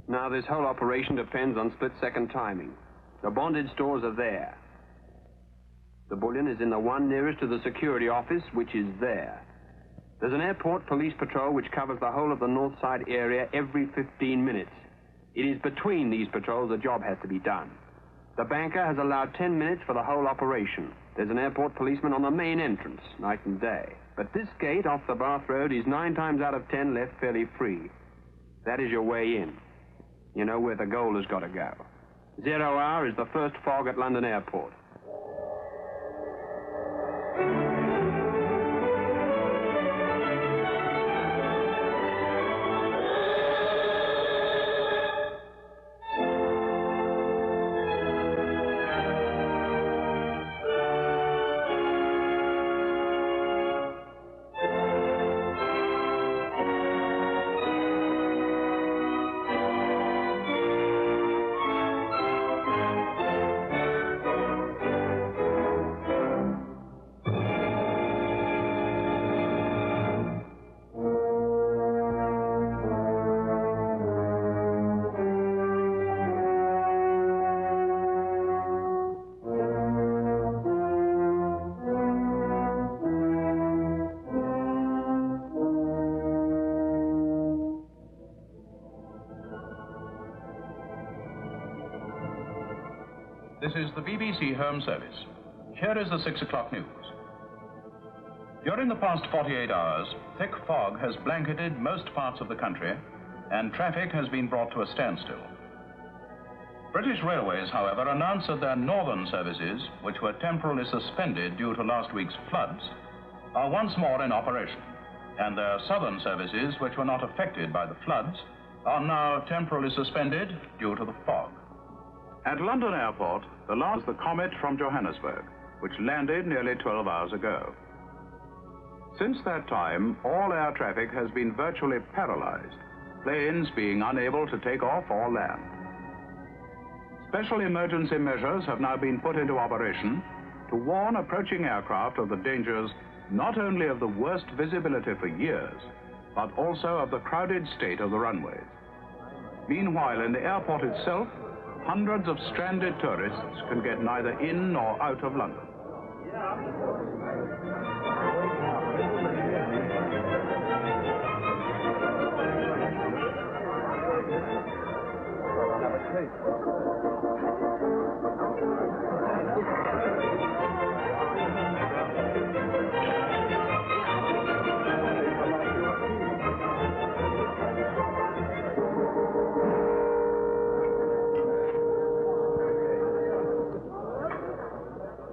Now, this whole operation depends on split-second timing. The bonded stores are there. The bullion is in the one nearest to the security office, which is there. There's an airport police patrol which covers the whole of the north side area every 15 minutes. It is between these patrols the job has to be done. The banker has allowed 10 minutes for the whole operation. There's an airport policeman on the main entrance, night and day. But this gate off the Bath Road is 9 times out of 10 left fairly free. That is your way in. You know where the gold has got to go. 0 hour is the first fog at London Airport. This is the BBC Home Service. Here is the 6 o'clock news. During the past 48 hours, thick fog has blanketed most parts of the country, and traffic has been brought to a standstill. British Railways, however, announced that their northern services, which were temporarily suspended due to last week's floods, are once more in operation, and their southern services, which were not affected by the floods, are now temporarily suspended due to the fog. At London Airport, the last was the comet from Johannesburg, which landed nearly 12 hours ago. Since that time, all air traffic has been virtually paralyzed, planes being unable to take off or land. Special emergency measures have now been put into operation to warn approaching aircraft of the dangers not only of the worst visibility for years, but also of the crowded state of the runways. Meanwhile, in the airport itself, hundreds of stranded tourists can get neither in nor out of London.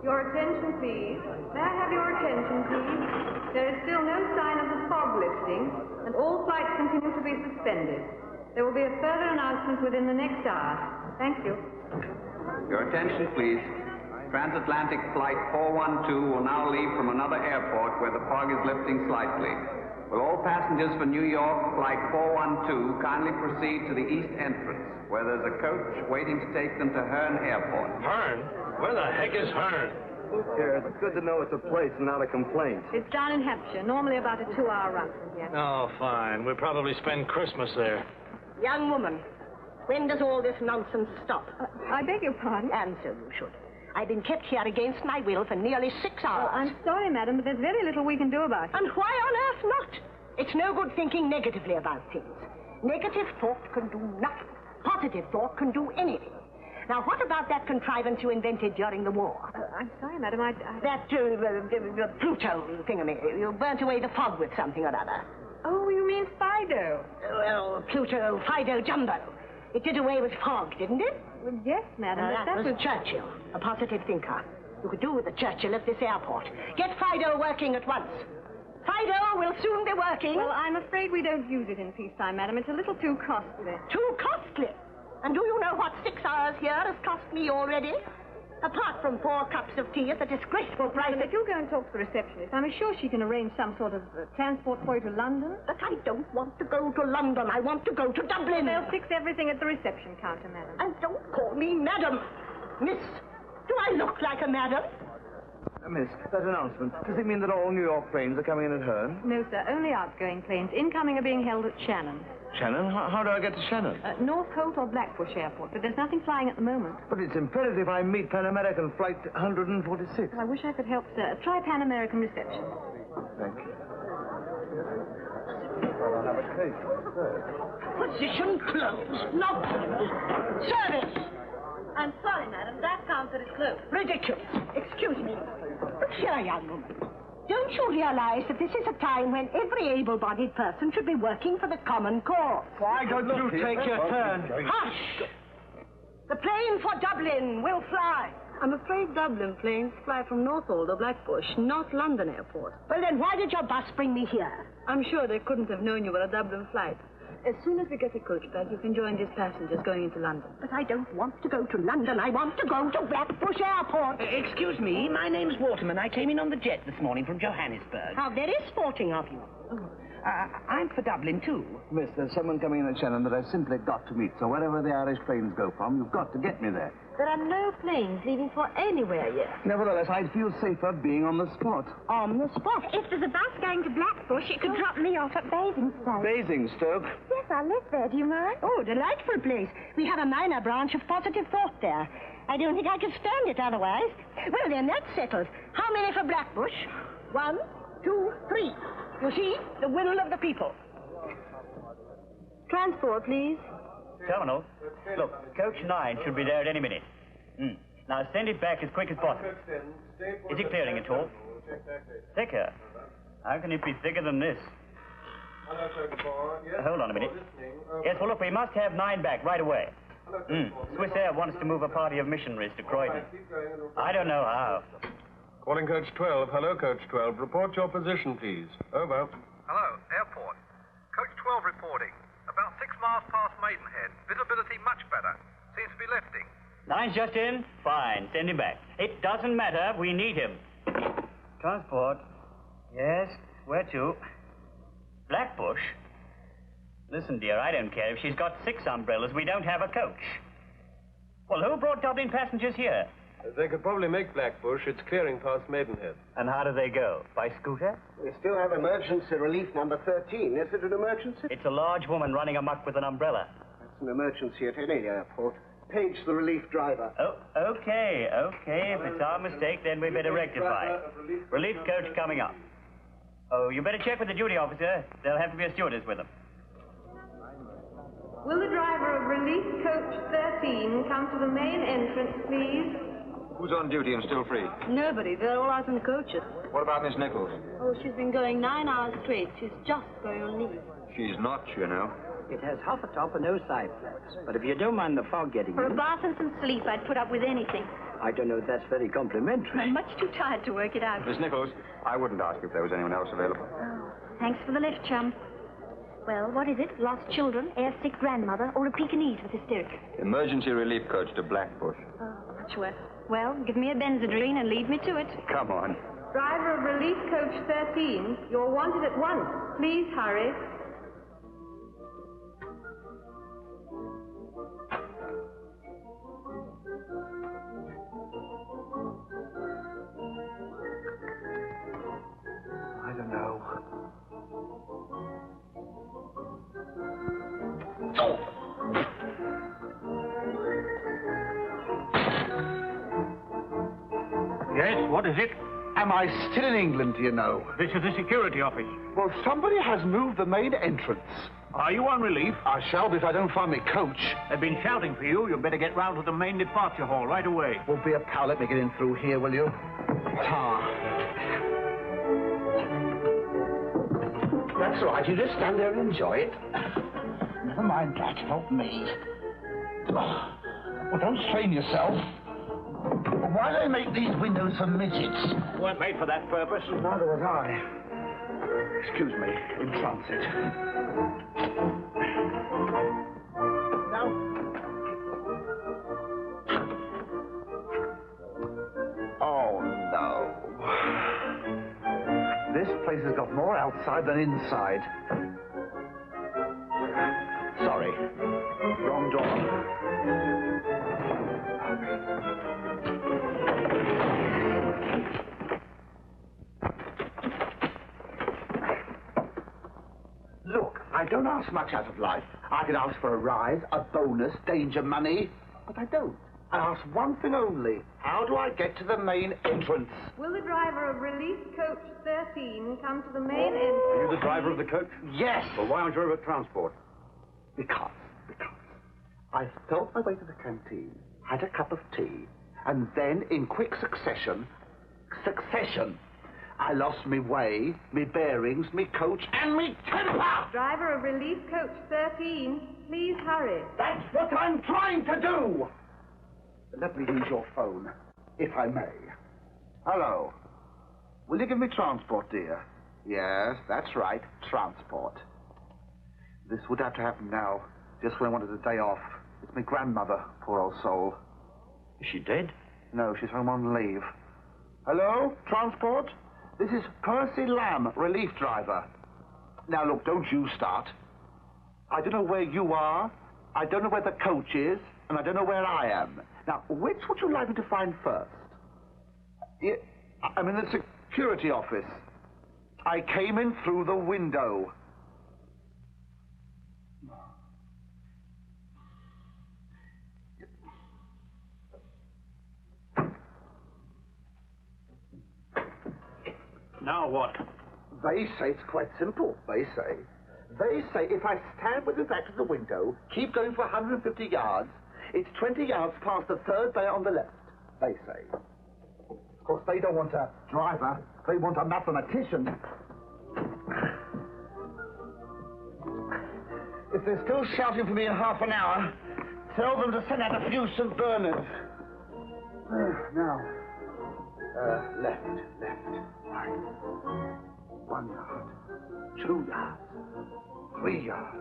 Your attention, please. May I have your attention, please? There is still no sign of the fog lifting, and all flights continue to be suspended. There will be a further announcement within the next hour. Thank you. Your attention, please. Transatlantic Flight 412 will now leave from another airport where the fog is lifting slightly. Will all passengers for New York, Flight 412, kindly proceed to the east entrance, where there's a coach waiting to take them to Herne Airport. Herne? Where the heck is Herne? Who cares? It's good to know it's a place and not a complaint. It's down in Hampshire, normally about a 2-hour run from here. Oh, fine. We'll probably spend Christmas there. Young woman, when does all this nonsense stop? I beg your pardon? And so you should. I've been kept here against my will for nearly 6 hours. Oh, I'm sorry, madam, but there's very little we can do about it. And why on earth not? It's no good thinking negatively about things. Negative thought can do nothing. Positive thought can do anything. Now, what about that contrivance you invented during the war? I'm sorry, madam, That Pluto thingamy. You burnt away the fog with something or other. Oh, you mean Fido? Well, Pluto, Fido, Jumbo. It did away with fog, didn't it? Well, yes, madam, but that was Churchill, a positive thinker. You could do with the Churchill at this airport. Get Fido working at once. Fido will soon be working. Well, I'm afraid we don't use it in peacetime, madam. It's a little too costly. Too costly? And do you know what 6 hours here has cost me already? Apart from 4 cups of tea at the disgraceful price. If you'll go and talk to the receptionist, I'm sure she can arrange some sort of transport for you to London. But I don't want to go to London. I want to go to Dublin. They'll fix everything at the reception counter, madam. And don't call me madam. Miss, do I look like a madam? Miss, that announcement, does it mean that all New York planes are coming in at Herne? No, sir, only outgoing planes. Incoming are being held at Shannon. Shannon? How do I get to Shannon? North Holt or Blackbush Airport, but there's nothing flying at the moment. But it's imperative I meet Pan American Flight 146. Well, I wish I could help, sir. Try Pan American reception. Thank you. I'll have a case. Position closed. Not service. I'm sorry, madam. That counter is closed. Ridiculous. Excuse me. Look here, young woman. Don't you realize that this is a time when every able-bodied person should be working for the common cause? Why don't you take your turn? Hush! The plane for Dublin will fly. I'm afraid Dublin planes fly from Northolt or Blackbush, not London Airport. Well, then why did your bus bring me here? I'm sure they couldn't have known you were a Dublin flight. As soon as we get a coach back, you can join these passengers going into London. But I don't want to go to London. I want to go to Blackbush Airport. Excuse me, my name's Waterman. I came in on the jet this morning from Johannesburg. How very sporting of you. I'm for Dublin, too. Miss, there's someone coming in at Shannon that I've simply got to meet, so wherever the Irish planes go from, you've got to get me there. There are no planes leaving for anywhere yet. Nevertheless, I'd feel safer being on the spot. On the spot. If there's a bus going to Blackbush, it could drop me off at Basingstoke. Basingstoke? Yes, I live there. Do you mind? Oh, delightful place. We have a minor branch of positive thought there. I don't think I could stand it otherwise. Well, then, that's settled. How many for Blackbush? 1, 2, 3. You see, the will of the people. Transport, please. Terminal. Look, coach 9 should be there at any minute. Now send it back as quick as possible. Is it clearing at all? Thicker? How can it be thicker than this? Hold on a minute. Yes, well, look, we must have 9 back right away. Swiss Air wants to move a party of missionaries to Croydon. I don't know how. Calling coach 12. Hello, coach 12. Report your position, please. Over. Hello, airport. Coach 12 reporting. About 6 miles past Maidenhead. Visibility much better. Seems to be lifting. 9's just in. Fine. Send him back. It doesn't matter. We need him. Transport. Yes. Where to? Blackbush? Listen, dear, I don't care if she's got 6 umbrellas. We don't have a coach. Well, who brought Dublin passengers here? They could probably make Blackbush. It's clearing past Maidenhead. And how do they go? By scooter? We still have emergency relief number 13. Is it an emergency? It's a large woman running amok with an umbrella. That's an emergency at any airport. Page the relief driver. Oh, okay. If it's our mistake, then we better rectify it. Relief coach coming up. Oh, you better check with the duty officer. There'll have to be a stewardess with them. Will the driver of relief coach 13 come to the main entrance, please? Who's on duty and still free? Nobody. They're all out in the coaches. What about Miss Nicholls? Oh, she's been going 9 hours straight. She's just going on leave. She's not, you know. It has half a top and no side flaps. But if you don't mind the fog getting For in... a bath and some sleep, I'd put up with anything. I don't know if that's very complimentary. I'm much too tired to work it out. Miss Nicholls, I wouldn't ask if there was anyone else available. Thanks for the lift, chum. Well, what is it? Lost children, air-sick grandmother, or a Pekingese with hysterics? Emergency relief coach to Blackbush. Oh, much worse. Well, give me a Benzedrine and lead me to it. Come on. Driver of relief coach 13, you're wanted at once. Please hurry. I don't know. Yes, what is it? Am I still in England, do you know? This is the security office. Well, somebody has moved the main entrance. Are you on relief? I shall be if I don't find me coach. They've been shouting for you. You'd better get round to the main departure hall right away. Won't be a pal. Let me get in through here, will you? That's all right. You just stand there and enjoy it. Never mind that. Help me. Well, don't strain yourself. Why do they make these windows for midgets? Weren't made for that purpose. Neither was I. Excuse me. In transit. Oh, no. This place has got more outside than inside. Sorry. Wrong door. don't ask much out of life. I could ask for a rise, a bonus, danger money, but I don't. I ask one thing only. How do I get to the main entrance? Will the driver of relief coach 13 come to the main entrance? Are you the driver of the coach? Yes. Well, why aren't you over at transport? Because I felt my way to the canteen, had a cup of tea, and then, in quick succession, I lost me way, me bearings, me coach, and me temper! Driver of relief coach 13, please hurry. That's what I'm trying to do! Let me use your phone, if I may. Hello. Will you give me transport, dear? Yes, that's right, transport. This would have to happen now, just when I wanted a day off. It's my grandmother, poor old soul. Is she dead? No, she's home on leave. Hello, transport? This is Percy Lamb, relief driver. Now, look, don't you start. I don't know where you are, I don't know where the coach is, and I don't know where I am. Now, which would you like me to find first? I'm in the security office. I came in through the window. Now what? They say it's quite simple, they say. They say if I stand with my back to the window, keep going for 150 yards, it's 20 yards past the third bay on the left, they say. Of course, they don't want a driver, they want a mathematician. If they're still shouting for me in half an hour, tell them to send out a few St. Bernards. Now, left, right. 1 yard, 2 yards, 3 yards,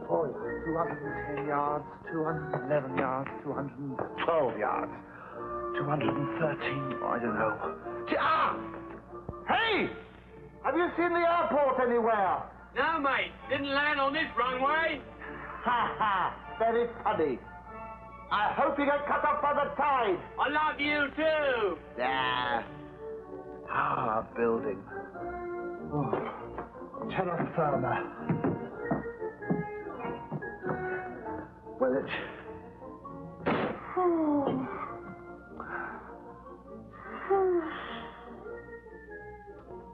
4 yards, 210 yards, 211 yards, 212 yards, 213, I don't know. Hey! Have you seen the airport anywhere? No, mate. Didn't land on this runway. Very funny. I hope you get cut off by the tide. I love you too. Building. Terra firma. Well, it's...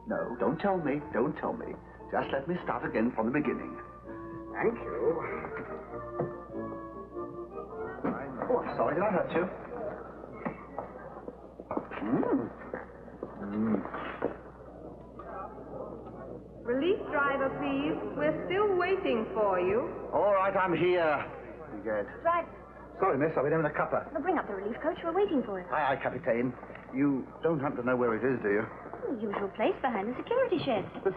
No, don't tell me. Don't tell me. Just let me start again from the beginning. Thank you. Oh, I'm sorry. Did I hurt you? Relief driver, please. We're still waiting for you. All right, I'm here. Good. Right. Sorry, miss. I've been having a cuppa. Well, bring up the relief coach. We're waiting for it. Aye, Captain. You don't happen to know where it is, do you? The usual place behind the security shed. The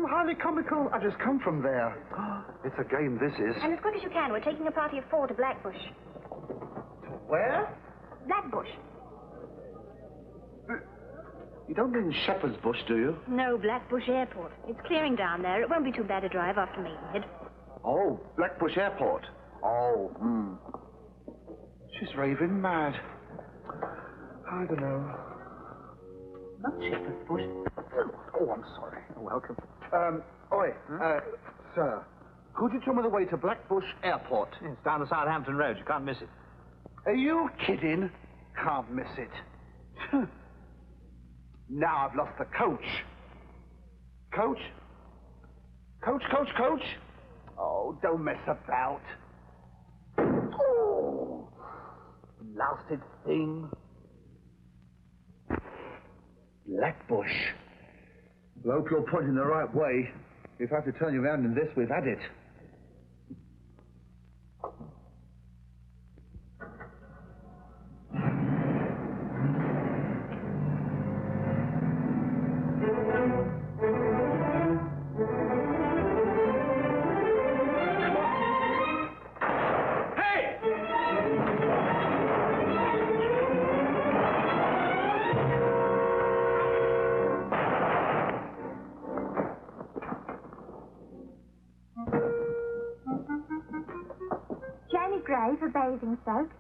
highly comical. I've just come from there. It's a game, this is. And as quick as you can, we're taking a party of 4 to Blackbush. Where? Blackbush. You don't mean Shepherd's Bush, do you? No, Blackbush Airport. It's clearing down there. It won't be too bad a drive after Maidenhead. Oh, Blackbush Airport. Oh, She's raving mad. I don't know. Not Shepherd's Bush. Oh, I'm sorry. You're welcome. Sir, could you tell me the way to Blackbush Airport? It's down the Southampton Road. You can't miss it. Are you kidding? Can't miss it. Now I've lost the coach. Coach? Coach? Oh, don't mess about. Oh, blasted thing. Blackbush. Well, I hope you're pointing the right way. If I have to turn you around in this, we've had it. Janie Grey for Basingstoke.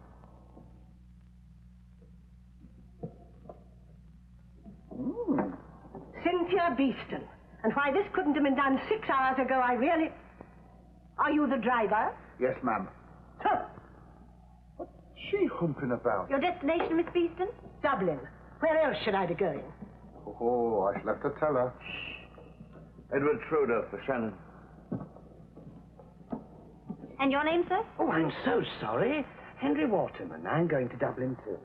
Cynthia Beeston. And why this couldn't have been done 6 hours ago, I really... Are you the driver? Yes, ma'am. Huh. What's she humping about? Your destination, Miss Beeston? Dublin. Where else should I be going? Oh, I shall have to tell her. Edward Schroeder for Shannon. And your name, sir? Oh, I'm so sorry. Henry Waterman. I'm going to Dublin, too.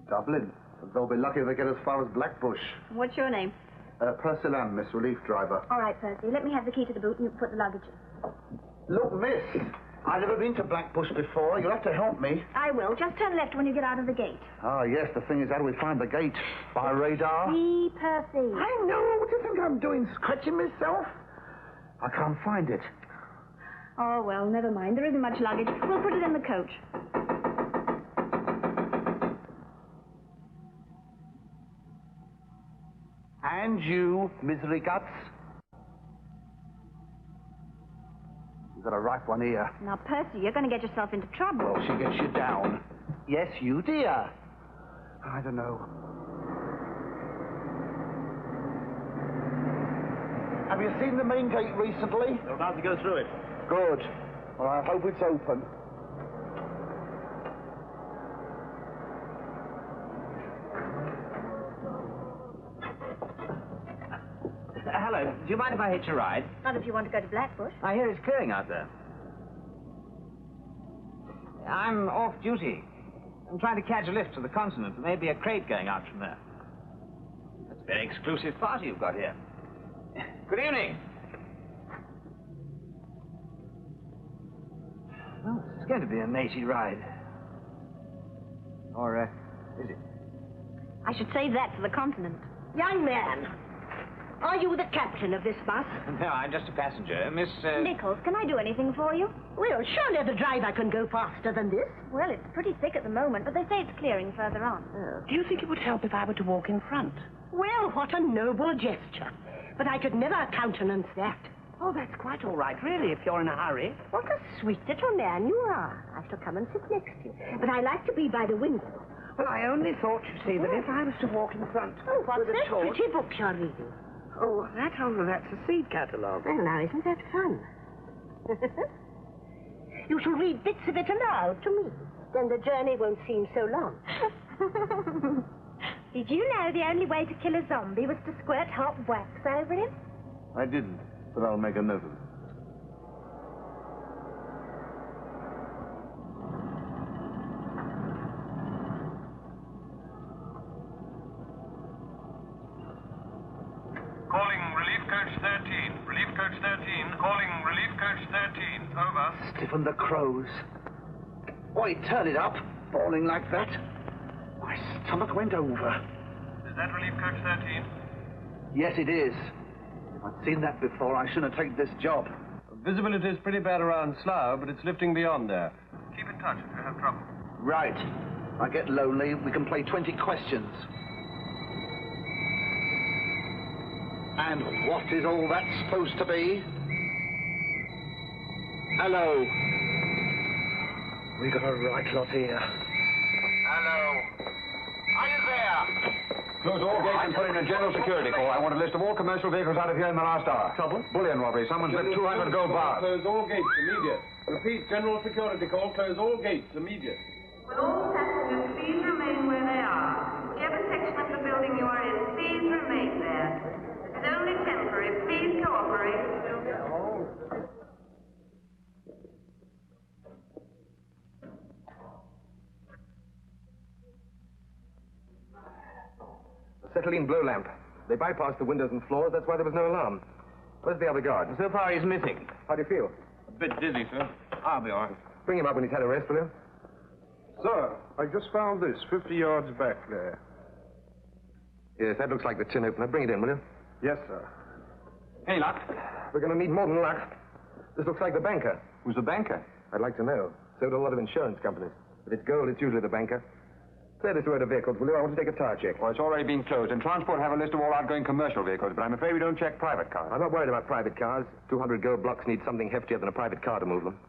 Dublin? They'll be lucky if they get as far as Blackbush. What's your name? Percy Lamb, Miss Relief Driver. All right, Percy. Let me have the key to the boot and you put the luggage in. Look, miss, I've never been to Blackbush before. You'll have to help me. I will. Just turn left when you get out of the gate. Ah, yes, the thing is, how do we find the gate? By radar? See, Percy. I know. What do you think I'm doing, scratching myself? I can't find it. Oh, well, never mind. There isn't much luggage. We'll put it in the coach. And you, misery guts. You've got a ripe one here. Now, Percy, you're going to get yourself into trouble. Well, she gets you down. Yes, you, dear. I don't know. Have you seen the main gate recently? We're about to go through it. Good. Well, I hope it's open. Hello, do you mind if I hitch a ride? Not if you want to go to Blackbush. I hear it's clearing out there. I'm off duty. I'm trying to catch a lift to the continent. There may be a crate going out from there. That's a very exclusive party you've got here. Good evening. Well, this is going to be a matey ride. Or, is it? I should save that for the continent. Young man, are you the captain of this bus? No, I'm just a passenger. Miss, Nicholls, can I do anything for you? Well, surely the driver can go faster than this. Well, it's pretty thick at the moment, but they say it's clearing further on. Do you think it would help if I were to walk in front? Well, what a noble gesture. But I could never countenance that. Oh, that's quite all right, really, if you're in a hurry. What a sweet little man you are. I shall come and sit next to you. But I like to be by the window. Well, I only thought, you see, that if I was to walk in front Oh, what's with a that torch... pretty book you're reading? Oh, that, oh, that's a seed catalogue. Well, now, isn't that fun? You shall read bits of it aloud to me. Then the journey won't seem so long. Did you know the only way to kill a zombie was to squirt hot wax over him? I didn't, but I'll make a note of it. Calling Relief Coach 13. Relief Coach 13. Calling Relief Coach 13. Over. Stiffen the crows. Why, turn it up, falling like that. My stomach went over. Is that Relief Coach 13? Yes, it is. If I'd seen that before, I shouldn't have taken this job. Visibility is pretty bad around Slough, but it's lifting beyond there. Keep in touch if you have trouble. Right. If I get lonely, we can play 20 questions. And what is all that supposed to be? Hello. We got a right lot here. Hello. Are you there? Close all gates and put in a general security call. I want a list of all commercial vehicles out of here in the last hour. Trouble? Bullion robbery. Someone's slipped 200 gold bars. Close all gates immediate. Repeat, general security call. Close all gates immediate. Will all passengers please remain where they are? Whichever section of the building you are in, please remain there. This is only temporary. Please cooperate. Acetylene blow lamp. They bypassed the windows and floors. That's why there was no alarm. Where's the other guard? So far, he's missing. How do you feel? A bit dizzy, sir. I'll be all right. Bring him up when he's had a rest, will you? Sir, I just found this 50 yards back there. Yes, that looks like the tin opener. Bring it in, will you? Yes, sir. Any luck? We're going to need more than luck. This looks like the banker. Who's the banker? I'd like to know. So do a lot of insurance companies. If it's gold, it's usually the banker. Clear this road of vehicles, will you? I want to take a tire check. Well, it's already been closed. And transport have a list of all outgoing commercial vehicles, but I'm afraid we don't check private cars. I'm not worried about private cars. 200 gold blocks need something heftier than a private car to move them.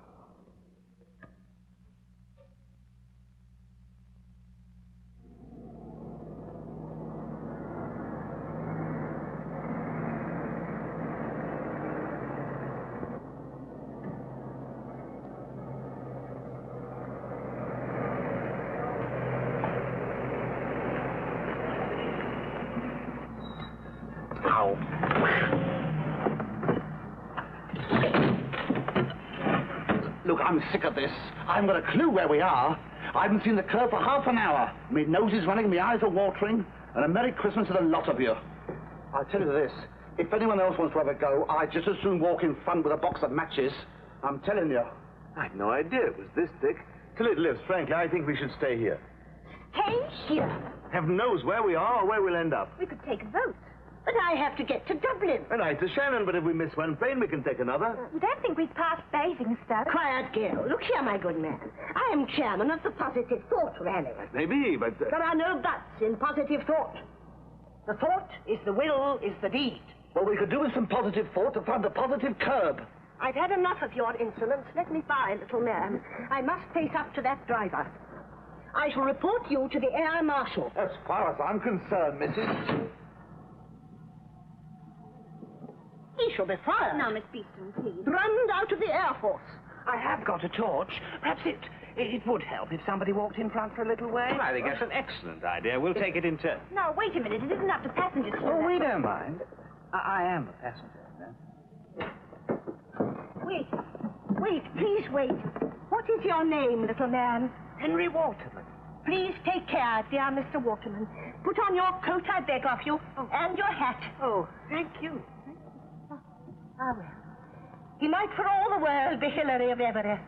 Look, I'm sick of this. I haven't got a clue where we are. I haven't seen the curve for half an hour. My nose is running, my eyes are watering, and a Merry Christmas to the lot of you. I'll tell you this. If anyone else wants to have a go, I'd just as soon walk in front with a box of matches. I'm telling you. I'd no idea it was this thick. Till it lifts, frankly, I think we should stay here. Stay here? Heaven knows where we are or where we'll end up. We could take a boat. But I have to get to Dublin. And I to Shannon, but if we miss one plane, we can take another. You don't think we've passed Basingstoke? Quiet, girl. Look here, my good man. I am chairman of the Positive Thought Rally. Maybe, but... There are no buts in positive thought. The thought is the will, is the deed. Well, we could do with some positive thought to find the positive curb. I've had enough of your insolence. Let me by, little man. I must face up to that driver. I shall report you to the Air Marshal. As far as I'm concerned, Mrs. He shall be fired. Now, Miss Beeston, please. Drummed out of the Air Force. I have got a torch. Perhaps it would help if somebody walked in front for a little way. Well, I think that's an excellent idea. We'll take it in turn. No, wait a minute. It isn't up to passengers. Oh, we don't mind. I am a passenger, then. Wait, please wait. What is your name, little man? Henry Waterman. Please take care, dear Mr. Waterman. Put on your coat, I beg of you, and your hat. Oh, thank you. Ah, well. He might for all the world be Hilary of Everett.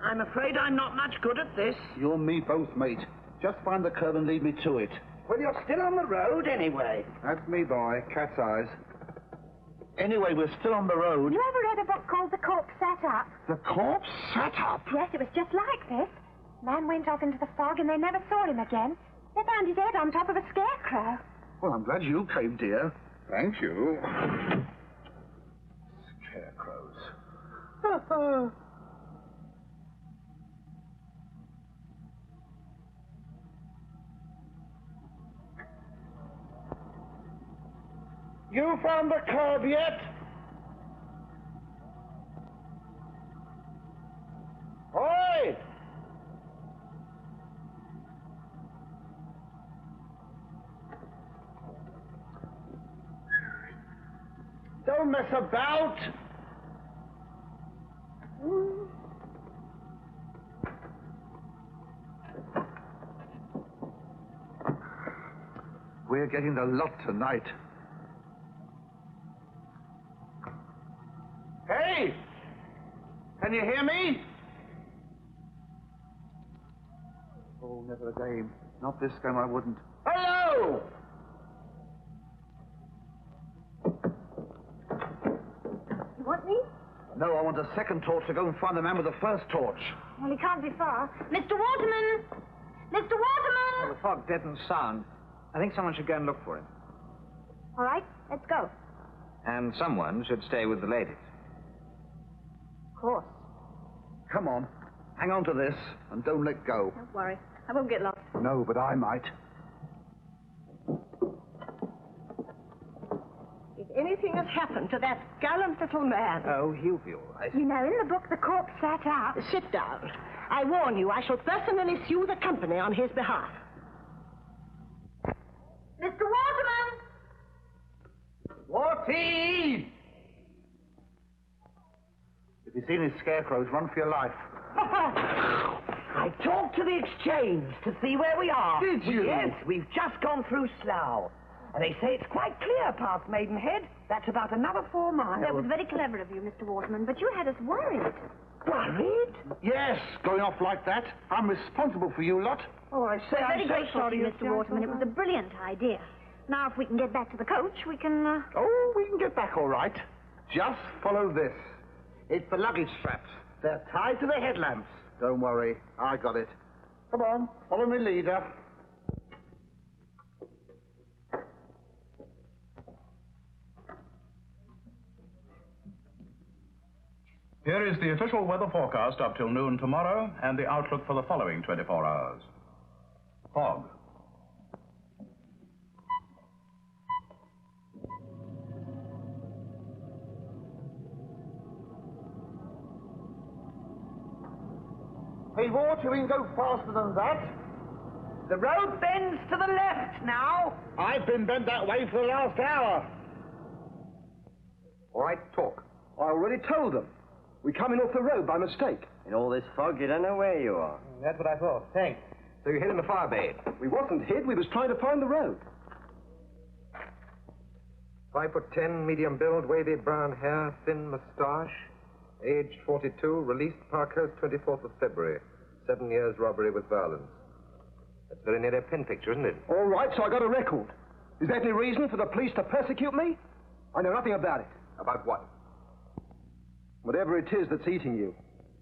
I'm afraid I'm not much good at this. You and me both, mate. Just find the curve and lead me to it. Well, you're still on the road anyway. That's me, boy. Cat's eyes. Anyway, we're still on the road. You ever read a book called The Corpse Sat Up? The corpse sat up? Yes, it was just like this. Man went off into the fog and they never saw him again. They found his head on top of a scarecrow. Well, I'm glad you came, dear. Thank you. Scarecrows. You found the curb yet? Oi! Don't mess about! We're getting the lot tonight. Hey! Can you hear me? Oh, never again. Not this time I wouldn't. Hello! You want me? No, I want a second torch to go and find the man with the first torch. Well, he can't be far. Mr. Waterman! Mr. Waterman! Well, the fog deadens sound. I think someone should go and look for him. All right, let's go. And someone should stay with the ladies. Of course. Come on. Hang on to this and don't let go. Don't worry. I won't get lost. No, but I might. If anything has happened to that gallant little man... Oh, he'll be all right. You know, in the book, The Corpse Sat Up. Sit down. I warn you, I shall personally sue the company on his behalf. Mr. Waterman! Watty! If you've seen his scarecrows, run for your life. I talked to the exchange to see where we are. Did you? Yes, we've just gone through Slough. And they say it's quite clear past Maidenhead. That's about another 4 miles. That was very clever of you, Mr. Waterman, but you had us worried. Worried? Yes, going off like that. I'm responsible for you lot. Oh, I say, Very I'm so grateful to sorry, you, Mr. Waterman. It was a brilliant idea. Now, if we can get back to the coach, we can, Oh, we can get back all right. Just follow this. It's the luggage straps. They're tied to the headlamps. Don't worry, I got it. Come on, follow me, leader. Here is the official weather forecast up till noon tomorrow and the outlook for the following 24 hours. Fog. Hey, Water, we can go faster than that. The road bends to the left now. I've been bent that way for the last hour. All right, talk. I already told them. We come in off the road by mistake. In all this fog, you don't know where you are. That's what I thought. Thanks. So you hid in the fire bay? We wasn't hid. We was trying to find the road. 5'10", medium build, wavy brown hair, thin moustache, age 42, released Parkhurst 24th of February. 7 years robbery with violence. That's very nearly a pen picture, isn't it? All right, so I got a record. Is there any reason for the police to persecute me? I know nothing about it. About what? Whatever it is that's eating you.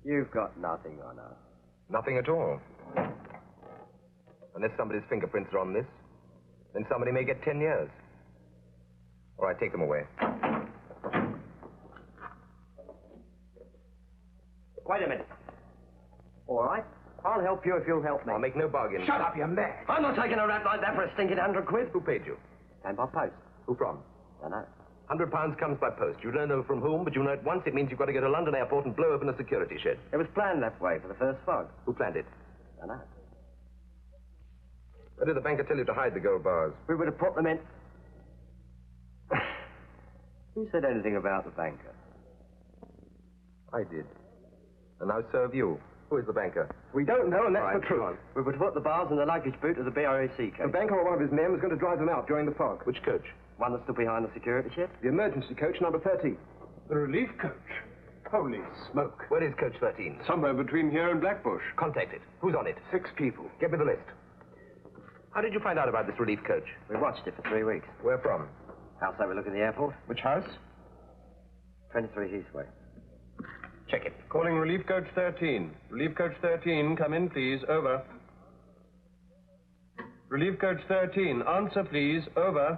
You've got nothing on us. Nothing at all. Unless somebody's fingerprints are on this, then somebody may get 10 years. All right, take them away. Wait a minute. All right. I'll help you if you'll help me. I'll make no bargain. Shut up, you mad. I'm not taking a rap like that for a stinking £100. Who paid you? Came by post. Who from? Dunno. £100 comes by post. You don't know from whom, but you know at once it means you've got to go to London Airport and blow open a security shed. It was planned that way for the first fog. Who planned it? Dunno. Where did the banker tell you to hide the gold bars? We would have put them in. Who said anything about the banker? I did. And now so have you. Who is the banker? We don't know, and that's Right, the truth. come We would put the bars in the luggage boot of the B.O.A.C. coach. The banker or one of his men was going to drive them out during the fog. Which coach? One that stood behind the security shed? The emergency coach, number 13. The relief coach. Holy smoke. Where is coach 13? Somewhere between here and Blackbush. Contact it. Who's on it? 6 people. Get me the list. How did you find out about this relief coach? We watched it for 3 weeks. Where from? House overlooking the airport. Which house? 23 Heathway. Check it. Calling relief coach 13. Relief coach 13, come in, please. Over. Relief coach 13, answer, please. Over.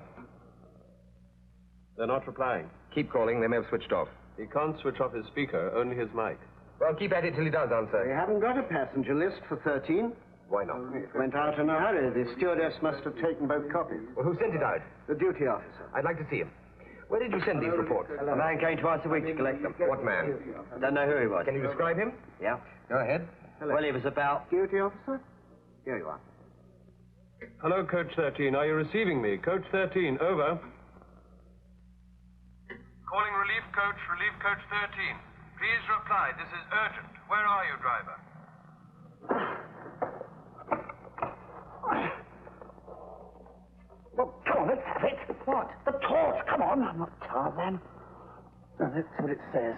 They're not replying. Keep calling. They may have switched off. He can't switch off his speaker, only his mic. Well, keep at it till he does answer. We haven't got a passenger list for 13. Why not? It went out in a hurry. The stewardess must have taken both copies. Well, who sent it out? The duty officer. I'd like to see him. Where did you send these reports? A man came twice a week to collect them. What man? I don't know who he was. Can you describe him? Yeah. Go ahead. Well, he was about... Duty officer? Here you are. Hello, coach 13. Are you receiving me? Coach 13, over. Calling relief coach 13. Please reply. This is urgent. Where are you, driver? Well, come on, let's have it. What? The torch, come on. I'm not Tarzan. No, let's see what it says.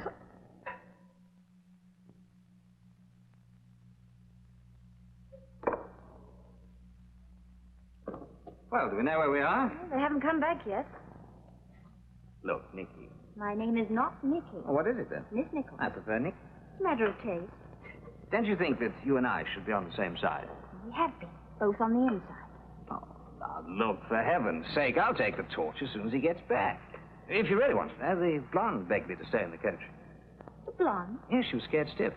Well, do we know where we are? They haven't come back yet. Look, Nicky. My name is not Nicky. Oh, what is it then? Miss Nicholls. I prefer Nick. It's a matter of taste. Don't you think that you and I should be on the same side? We have been, both on the inside. Oh, now, look, for heaven's sake, I'll take the torch as soon as he gets back. If you really want to know, the blonde begged me to stay in the coach. The blonde? Yes, she was scared stiff.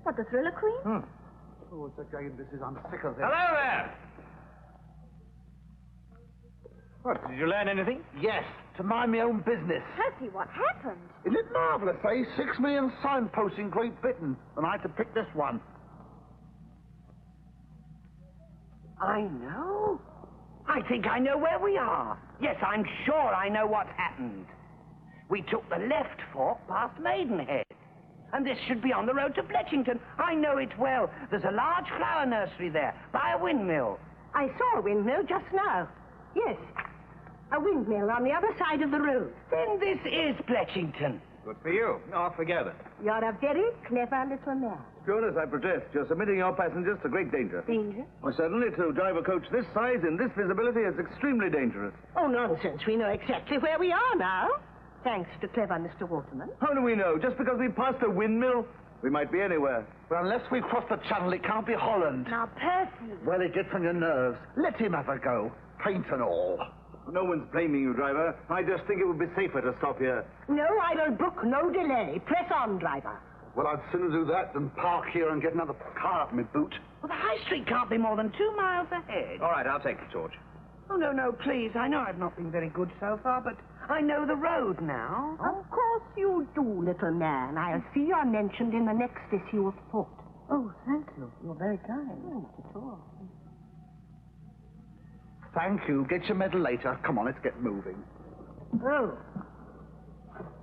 What, the Thriller Queen? Oh, it's again, this is, I'm sick of this. Hello there! What, did you learn anything? Yes, to mind my own business. Percy, what happened? Isn't it marvellous, eh? 6 million signposts in Great Britain, and I had to pick this one. I know. I think I know where we are. Yes, I'm sure I know what happened. We took the left fork past Maidenhead. And this should be on the road to Bletchington. I know it well. There's a large flower nursery there, by a windmill. I saw a windmill just now. Yes, a windmill on the other side of the road. Then this is Bletchington. Good for you. Off together. You're a very clever little man. Stewardess, I protest. You're submitting your passengers to great danger. Danger? Well, certainly, to drive a coach this size in this visibility is extremely dangerous. Oh, nonsense. We know exactly where we are now. Thanks to clever Mr. Waterman. How do we know? Just because we passed a windmill? We might be anywhere. But unless we cross the channel, it can't be Holland. Now, Percy. Well, it gets on your nerves. Let him have a go. Paint and all. No one's blaming you, driver. I just think it would be safer to stop here. No, I will book no delay. Press on, driver. Well, I'd sooner do that than park here and get another car up my boot. Well, the high street can't be more than 2 miles ahead. All right, I'll take the torch. Oh, no, please. I know I've not been very good so far, but I know the road now. Of course you do, little man. I'll see you're mentioned in the next issue of Sport. Oh, thank you. You're very kind. Oh, not at all. Thank you. Get your medal later. Come on, let's get moving. Oh.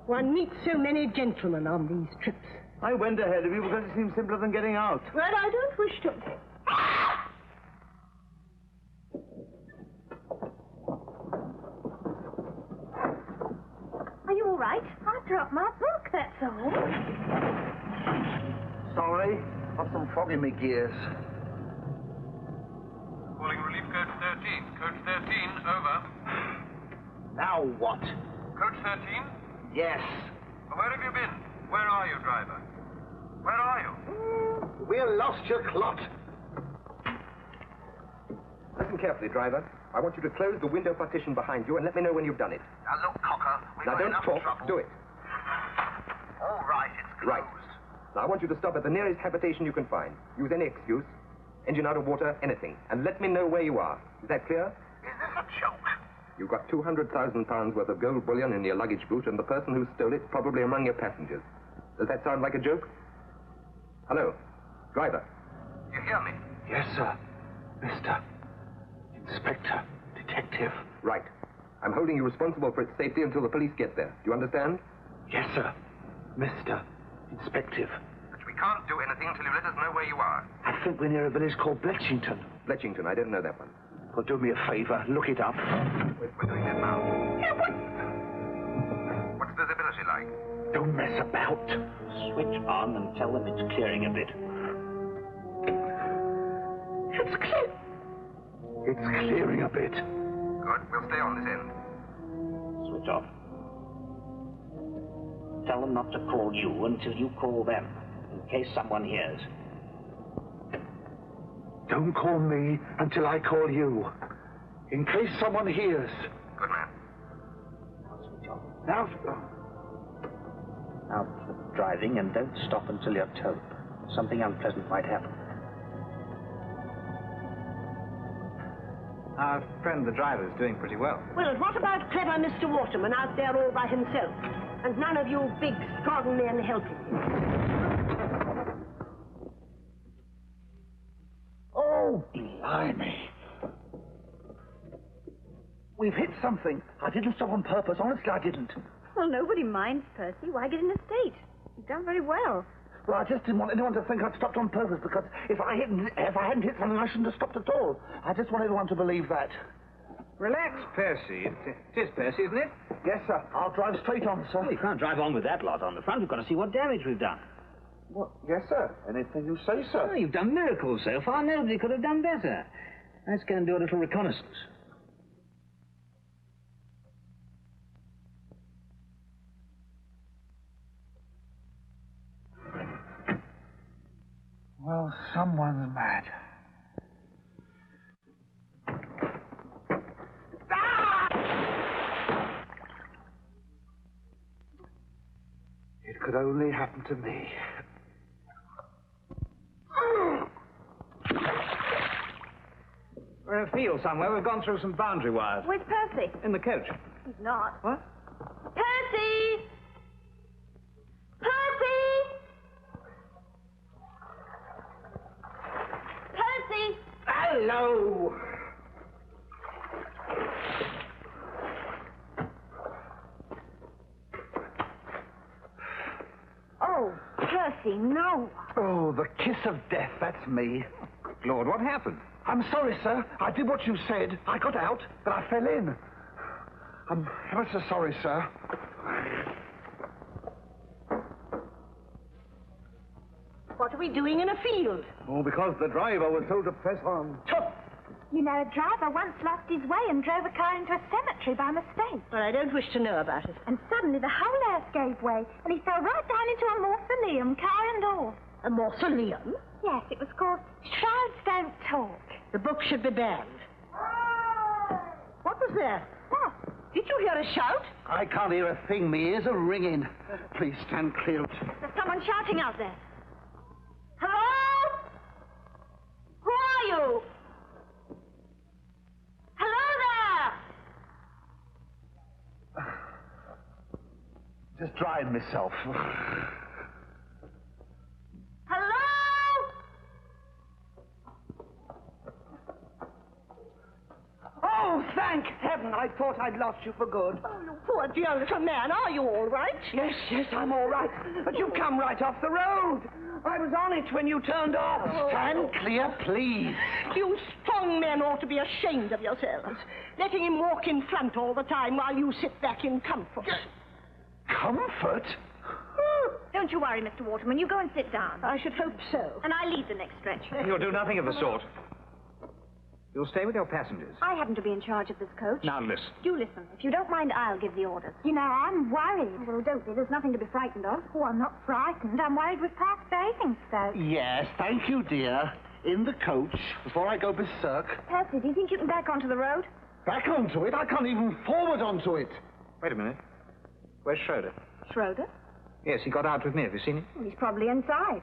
One meets so many gentlemen on these trips. I went ahead of you because it seemed simpler than getting out. Well, I don't wish to. Are you all right? I dropped my book, that's all. Sorry. Got some fog in me gears. Calling relief coach 13. Coach 13, over. Now what? Coach 13? Yes. Where have you been? Where are you, driver? Where are you? We're lost your clot. Listen carefully, driver. I want you to close the window partition behind you and let me know when you've done it. Now look, Cocker, we've Now got don't enough talk. trouble. Do it. All right, it's Right. Now I want you to stop at the nearest habitation you can find. Use any excuse. Engine out of water, anything. And let me know where you are. Is that clear? Is this a joke? You've got £200,000 worth of gold bullion in your luggage boot, and the person who stole it probably among your passengers. Does that sound like a joke? Hello? Driver? You hear me? Yes, sir. Mr. Inspector. Detective. Right. I'm holding you responsible for its safety until the police get there. Do you understand? Yes, sir. Mr. Inspective. But we can't do anything until you let us know where you are. I think we're near a village called Bletchington. Bletchington, I don't know that one. Well, do me a favor. Look it up. We're doing that now. Yeah, what? What's visibility like? Don't mess about. Switch on and tell them it's clearing a bit. It's clear. It's clearing a bit. Good, we'll stay on this end. Switch off. Tell them not to call you until you call them, in case someone hears. Don't call me until I call you. In case someone hears. Good man. Switch off. Now... Now, keep driving and don't stop until you're told. Something unpleasant might happen. Our friend the driver is doing pretty well. Well, what about clever Mr. Waterman out there all by himself? And none of you big, strong men helping him. Oh, blimey. We've hit something. I didn't stop on purpose. Honestly, I didn't. Well, nobody minds, Percy. Why get in a state? You've done very well. Well, I just didn't want anyone to think I'd stopped on purpose, because if I hadn't hit something, I shouldn't have stopped at all. I just want everyone to believe that. Relax, Percy. It is Percy, isn't it? Yes, sir. I'll drive straight on, sir. Well, you can't drive on with that lot on the front. We've got to see what damage we've done. What? Yes, sir. Anything you say, sir. Oh, you've done miracles so far. Nobody could have done better. Let's go and do a little reconnaissance. Well, someone's mad. It could only happen to me. We're in a field somewhere. We've gone through some boundary wires. Where's Percy? In the coach. He's not. What? Percy! Percy! Percy! Hello! Oh, Percy, no. Oh, the kiss of death, that's me. Lord, what happened? I'm sorry, sir. I did what you said. I got out, but I fell in. I'm ever so sorry, sir. What are we doing in a field? Oh, because the driver was told to press on. You know, a driver once lost his way and drove a car into a cemetery by mistake. Well, I don't wish to know about it. And suddenly the whole earth gave way, and he fell right down into a mausoleum, car and all. A mausoleum? Yes, it was called Shrouds Don't Talk. The book should be banned. What was that? What? Did you hear a shout? I can't hear a thing. My ears are ringing. Please stand clear. There's someone shouting out there. Hello? Who are you? Hello there! Just drying myself. Hello? Oh, thank heaven! sudden I thought I'd lost you for good. Oh, you poor dear little man. Are you all right? Yes, I'm all right. But you've come right off the road. I was on it when you turned off. Stand clear, please. You strong men ought to be ashamed of yourselves. Letting him walk in front all the time while you sit back in comfort. Comfort? Don't you worry, Mr. Waterman. You go and sit down. I should hope so. And I lead the next stretch. You'll do nothing of the sort. You'll stay with your passengers. I happen to be in charge of this coach. Now listen. Do listen. If you don't mind, I'll give the orders. You know, I'm worried. Well, don't be. There's nothing to be frightened of. Oh, I'm not frightened. I'm worried with past bathing stoke. Yes, thank you, dear. In the coach, before I go berserk. Percy, do you think you can back onto the road? Back onto it? I can't even forward onto it. Wait a minute. Where's Schroeder? Schroeder? Yes, he got out with me. Have you seen him? Well, he's probably inside.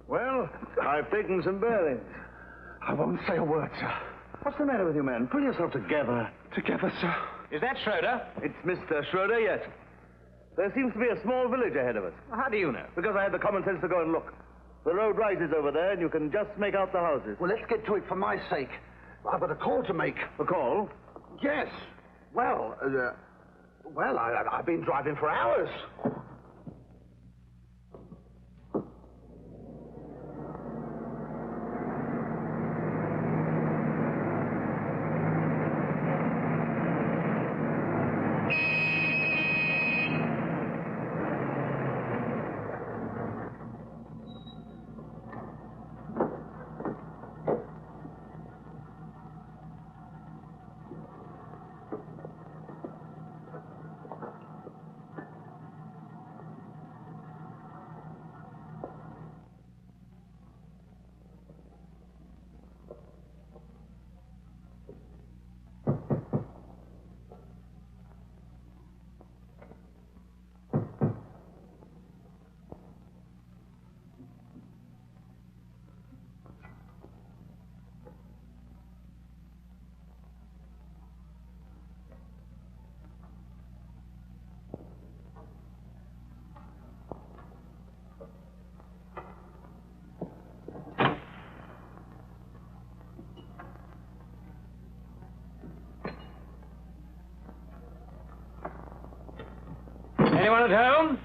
Well, I've taken some bearings. I won't say a word, sir. What's the matter with you, man? Pull yourself together. Together, sir. Is that Schroeder? It's Mr. Schroeder, yes. There seems to be a small village ahead of us. Well, how do you know? Because I had the common sense to go and look. The road rises over there, and you can just make out the houses. Well, let's get to it for my sake. I've got a call to make. A call? Yes. Well, I've been driving for hours. Anyone at home?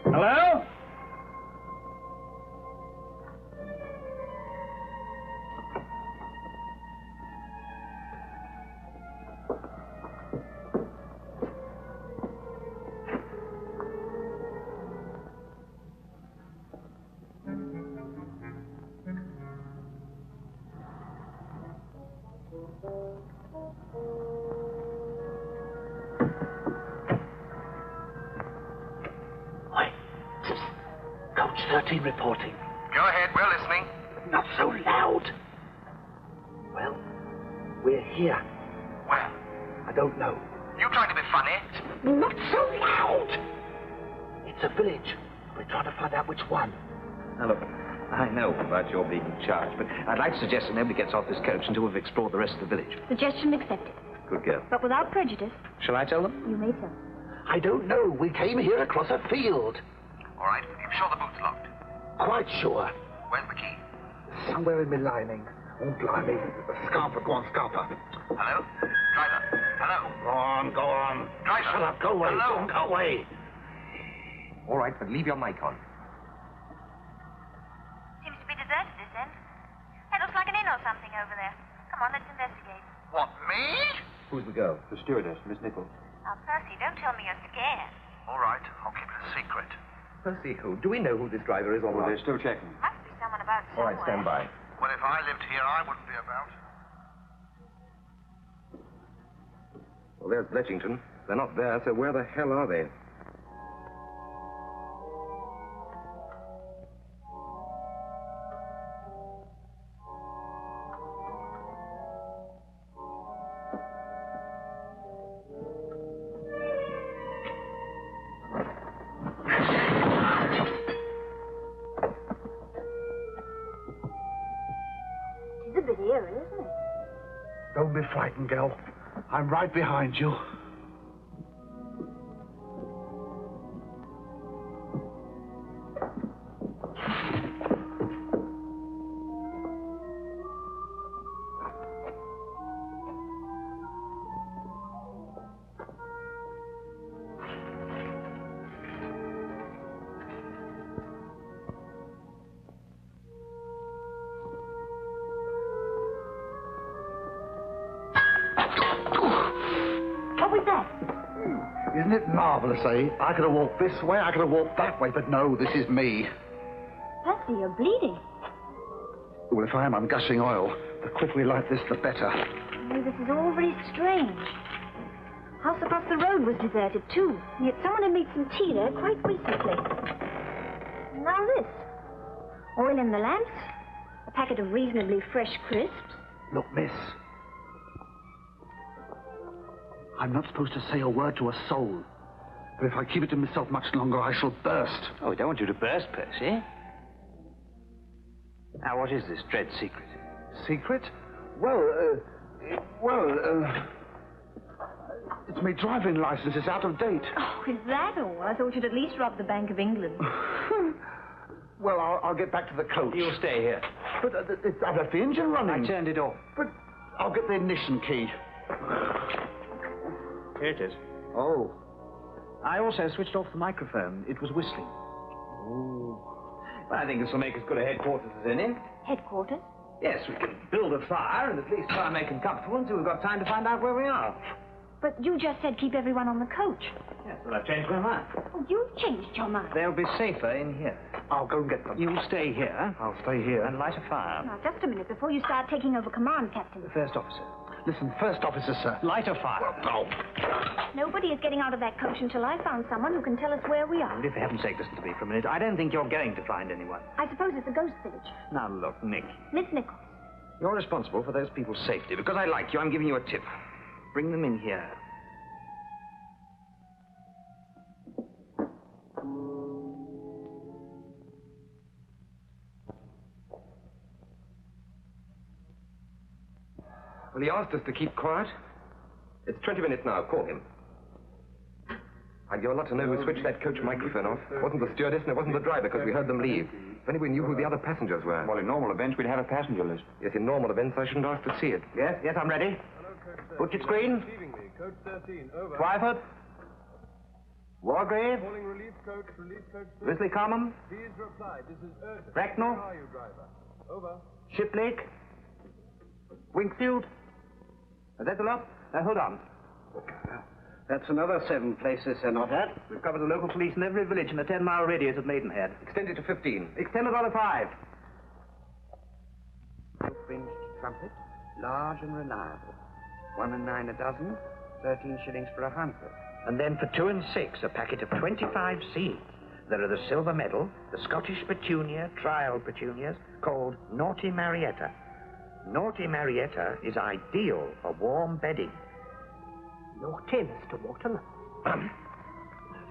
Hello? Coach 13 reporting. Go ahead, we're listening. Not so loud. Well, we're here. Where? I don't know. You trying to be funny? Not so loud. It's a village. We're trying to find out which one. Now, look, I know about your being in charge, but I'd like to suggest that nobody gets off this coach until we've explored the rest of the village. Suggestion accepted. Good girl. But without prejudice. Shall I tell them? You may tell. I don't know. We came here across a field. All right, you sure the boot's locked? Quite sure. Where's the key? Somewhere in my lining. Oh, blimey. Scarper, go on, Scarper. Hello? Driver. Hello? Go on. Driver. Shut up, go away. Hello? Go away. All right, but leave your mic on. Seems to be deserted this end. It looks like an inn or something over there. Come on, let's investigate. What, me? Who's the girl? The stewardess, Miss Nicholls. Now, Percy, don't tell me you're scared. All right, I'll keep it a secret. Percy who? Do we know who this driver is or not? They're still checking. Must be someone about All somewhere. right, stand by. Well, if I lived here, I wouldn't be about. Well, there's Bletchington. They're not there, so where the hell are they? Don't be frightened, girl. I'm right behind you. Isn't it marvellous, eh? I could have walked this way, I could have walked that way, but no, this is me. Percy, you're bleeding. Well, if I am, I'm gushing oil. The quicker we light this, the better. Oh, this is all very strange. House across the road was deserted, too. And yet someone had made some tea there quite recently. And now this. Oil in the lamps, a packet of reasonably fresh crisps. Look, miss. I'm not supposed to say a word to a soul. But if I keep it to myself much longer, I shall burst. Oh, we don't want you to burst, Percy. Now, what is this dread secret? Secret? It's my driving license. It's out of date. Oh, is that all? I thought you'd at least rob the Bank of England. Well, I'll get back to the coach. You'll stay here. But I've left the engine running. I turned it off. But I'll get the ignition key. Here it is. Oh. I also switched off the microphone. It was whistling. Oh. Well, I think this will make as good a headquarters as any. Headquarters? Yes, we can build a fire and at least try and make them comfortable until we've got time to find out where we are. But you just said keep everyone on the coach. Yes, well, I've changed my mind. Oh, you've changed your mind. They'll be safer in here. I'll go and get them. You'll stay here. I'll stay here. And light a fire. Now, just a minute before you start taking over command, Captain. The first officer. Listen, first officer, sir. Light a fire. No. Nobody is getting out of that coach until I found someone who can tell us where we are. And for heaven's sake, listen to me for a minute. I don't think you're going to find anyone. I suppose it's a ghost village. Now, look, Nick. Miss Nicholls. You're responsible for those people's safety. Because I like you, I'm giving you a tip. Bring them in here. Well, he asked us to keep quiet. It's 20 minutes now. Call him. And you're not to know who switched that coach microphone off. It wasn't the stewardess and it wasn't the driver, because we heard them leave. If anybody knew who the other passengers were. Well, in normal events, we'd have a passenger list. Yes, in normal events, I shouldn't ask to see it. Yes, I'm ready. Butchert Screen. Code 13, over. Twyford. Wargrave. Calling relief coach 13. Risley Common. Please reply. This is urgent. Bracknell. Where are you, driver? Over. Shiplake. Wingfield. Is that the lot? Now, hold on. That's another 7 places they're not at. We've covered the local police in every village in a 10-mile radius of Maidenhead. Extend it to 15. Extend it on to 5. Fringed trumpet, large and reliable. 1 and 9 a dozen, 13 shillings for 100. And then for 2 and 6, a packet of 25 seeds. There are the silver medal, the Scottish petunia, trial petunias, called Naughty Marietta. Naughty Marietta is ideal for warm bedding. Naughty, Mr. Waterman.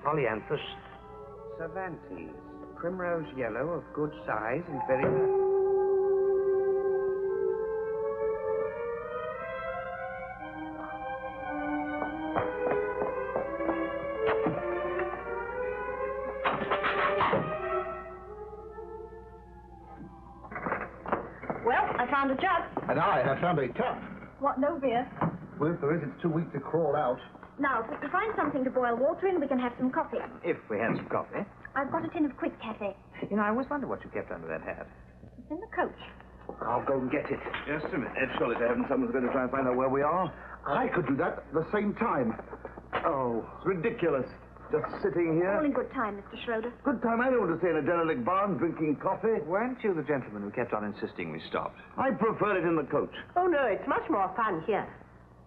Polyanthus. Cervantes, primrose yellow of good size and very... Well, I found a jug. And I have found a tub. What, no beer? Well, if there is, it's too weak to crawl out. Now, if we find something to boil water in, we can have some coffee. If we had some coffee. I've got a tin of quick cafe. You know, I always wonder what you kept under that hat. It's in the coach. I'll go and get it. Just a minute. Surely to heaven someone's going to try and find out where we are. I could do that at the same time. Oh, it's ridiculous. Just sitting here. All in good time, Mr. Schroeder. Good time I want to stay in a derelict barn drinking coffee. Weren't you the gentleman who kept on insisting we stopped? I prefer it in the coach. Oh, no, it's much more fun here.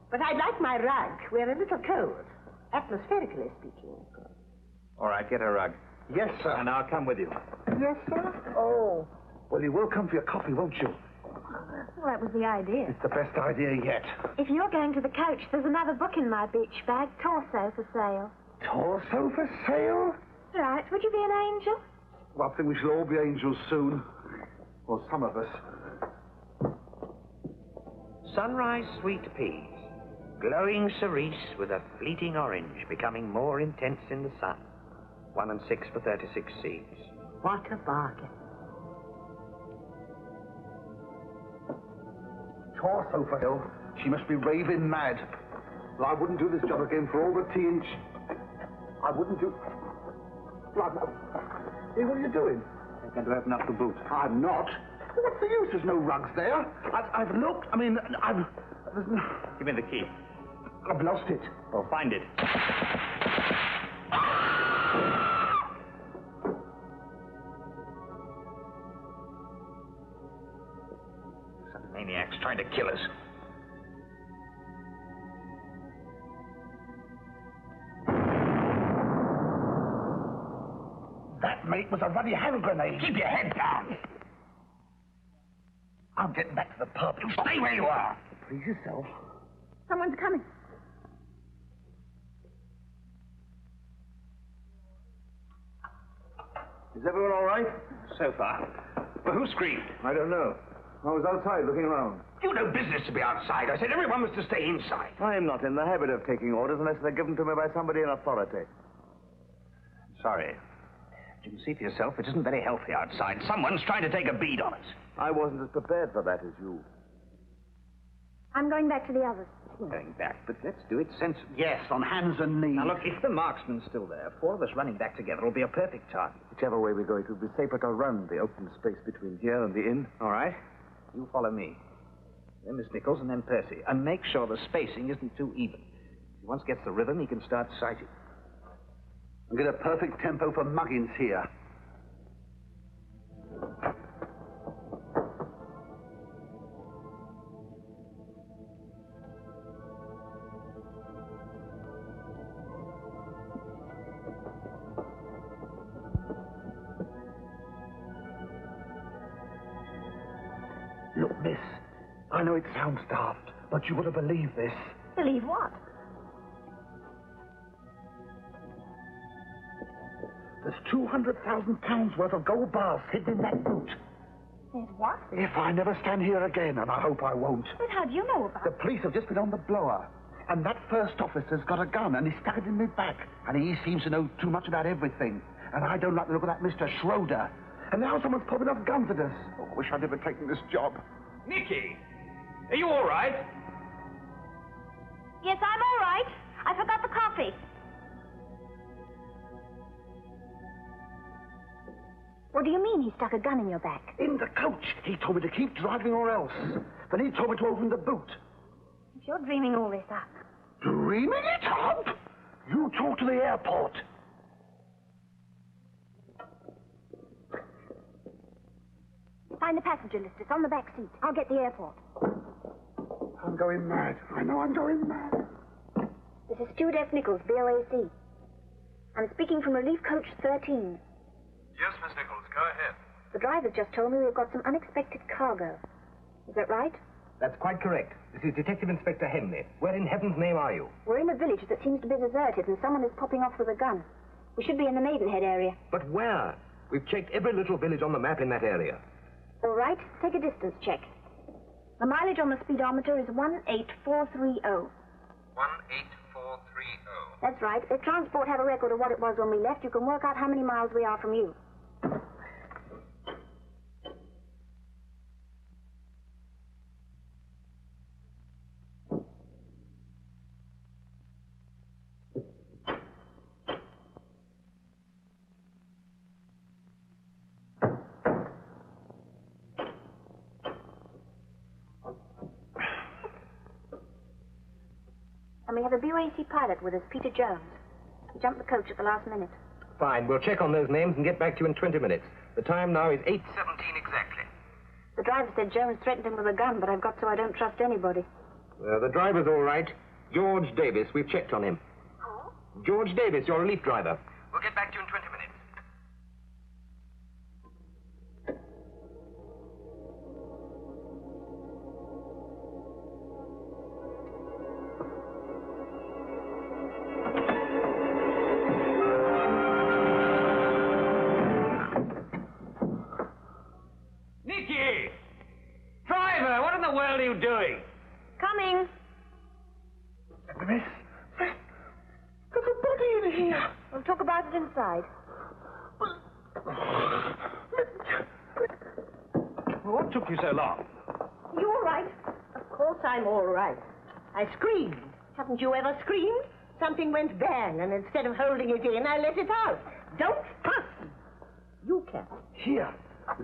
But I'd like my rug. We're a little cold. Atmospherically speaking, of course. All right, get a rug. Yes, sir. And I'll come with you. Yes, sir? Oh. Well, you will come for your coffee, won't you? Well, that was the idea. It's the best idea yet. If you're going to the coach, there's another book in my beach bag, Torso for sale. Torso for sale? Right, would you be an angel? Well, I think we shall all be angels soon. Or some of us. Sunrise sweet peas. Glowing cerise with a fleeting orange, becoming more intense in the sun. 1 and 6 for 36 seeds. What a bargain. Torso for Hill. She must be raving mad. Well, I wouldn't do this job again for all the tea and I wouldn't do... Blood, no. Hey, what are you doing? I'm going to open up the boot. I'm not. Well, what's the use? There's no rugs there. I've looked. I mean, I've... Give me the key. I've lost it. Oh, find it. Some maniac's trying to kill us. That, mate, was a ruddy hand grenade. Keep your head down. I'm getting back to the pub. You stay where you are. Please yourself. Someone's coming. Is everyone all right? So far. Well, who screamed? I don't know. I was outside looking around. You no business to be outside. I said everyone was to stay inside. I am not in the habit of taking orders unless they're given to me by somebody in authority. Sorry. You can see for yourself, it isn't very healthy outside. Someone's trying to take a bead on us. I wasn't as prepared for that as you. I'm going back to the others. Going back, but let's do it sensibly. Yes, on hands and knees. Now, look, if the marksman's still there, 4 of us running back together will be a perfect target. Whichever way we go, it will be safer to run the open space between here and the inn. All right. You follow me. Then Miss Nicholls and then Percy. And make sure the spacing isn't too even. If he once gets the rhythm, he can start sighting. And get a perfect tempo for muggings here. Look, miss, I know it sounds daft, but you would have believed this. Believe what? There's £200,000 worth of gold bars hidden in that boot. There's what? If I never stand here again, and I hope I won't. But how do you know about The it? police have just been on the blower. And that first officer's got a gun, and he stuck it in my back. And he seems to know too much about everything. And I don't like the look of that Mr. Schroeder. And now someone's popping off guns at us. Oh, I wish I'd never taken this job. Nicky! Are you all right? Yes, I'm all right. I forgot the coffee. What do you mean he stuck a gun in your back? In the coach. He told me to keep driving or else. Then he told me to open the boot. If you're dreaming all this up. Dreaming it up? You talk to the airport. Find the passenger list. It's on the back seat. I'll get the airport. I'm going mad. I know I'm going mad. This is Steward F. Nicholls, B.O.A.C. I'm speaking from Relief Coach 13. Yes, Miss Nicholls, go ahead. The driver's just told me we've got some unexpected cargo. Is that right? That's quite correct. This is Detective Inspector Henley. Where in heaven's name are you? We're in a village that seems to be deserted and someone is popping off with a gun. We should be in the Maidenhead area. But where? We've checked every little village on the map in that area. All right, take a distance check. The mileage on the speedometer is 18430. 18430. That's right. If transport have a record of what it was when we left, you can work out how many miles we are from you. And we have a B.O.A.C. pilot with us, Peter Jones. He jumped the coach at the last minute. Fine. We'll check on those names and get back to you in 20 minutes. The time now is 8:17 exactly. The driver said Jones threatened him with a gun, but I've got so I don't trust anybody. The driver's all right. George Davis. We've checked on him. Oh? George Davis, your relief driver. We'll get back to you in 20 minutes. Nicky! Driver, what in the world are you doing? inside. Well, what took you so long? You all right? Of course I'm all right. I screamed. Haven't you ever screamed? Something went bang, and instead of holding it in, I let it out. Don't fuss. You can. Here.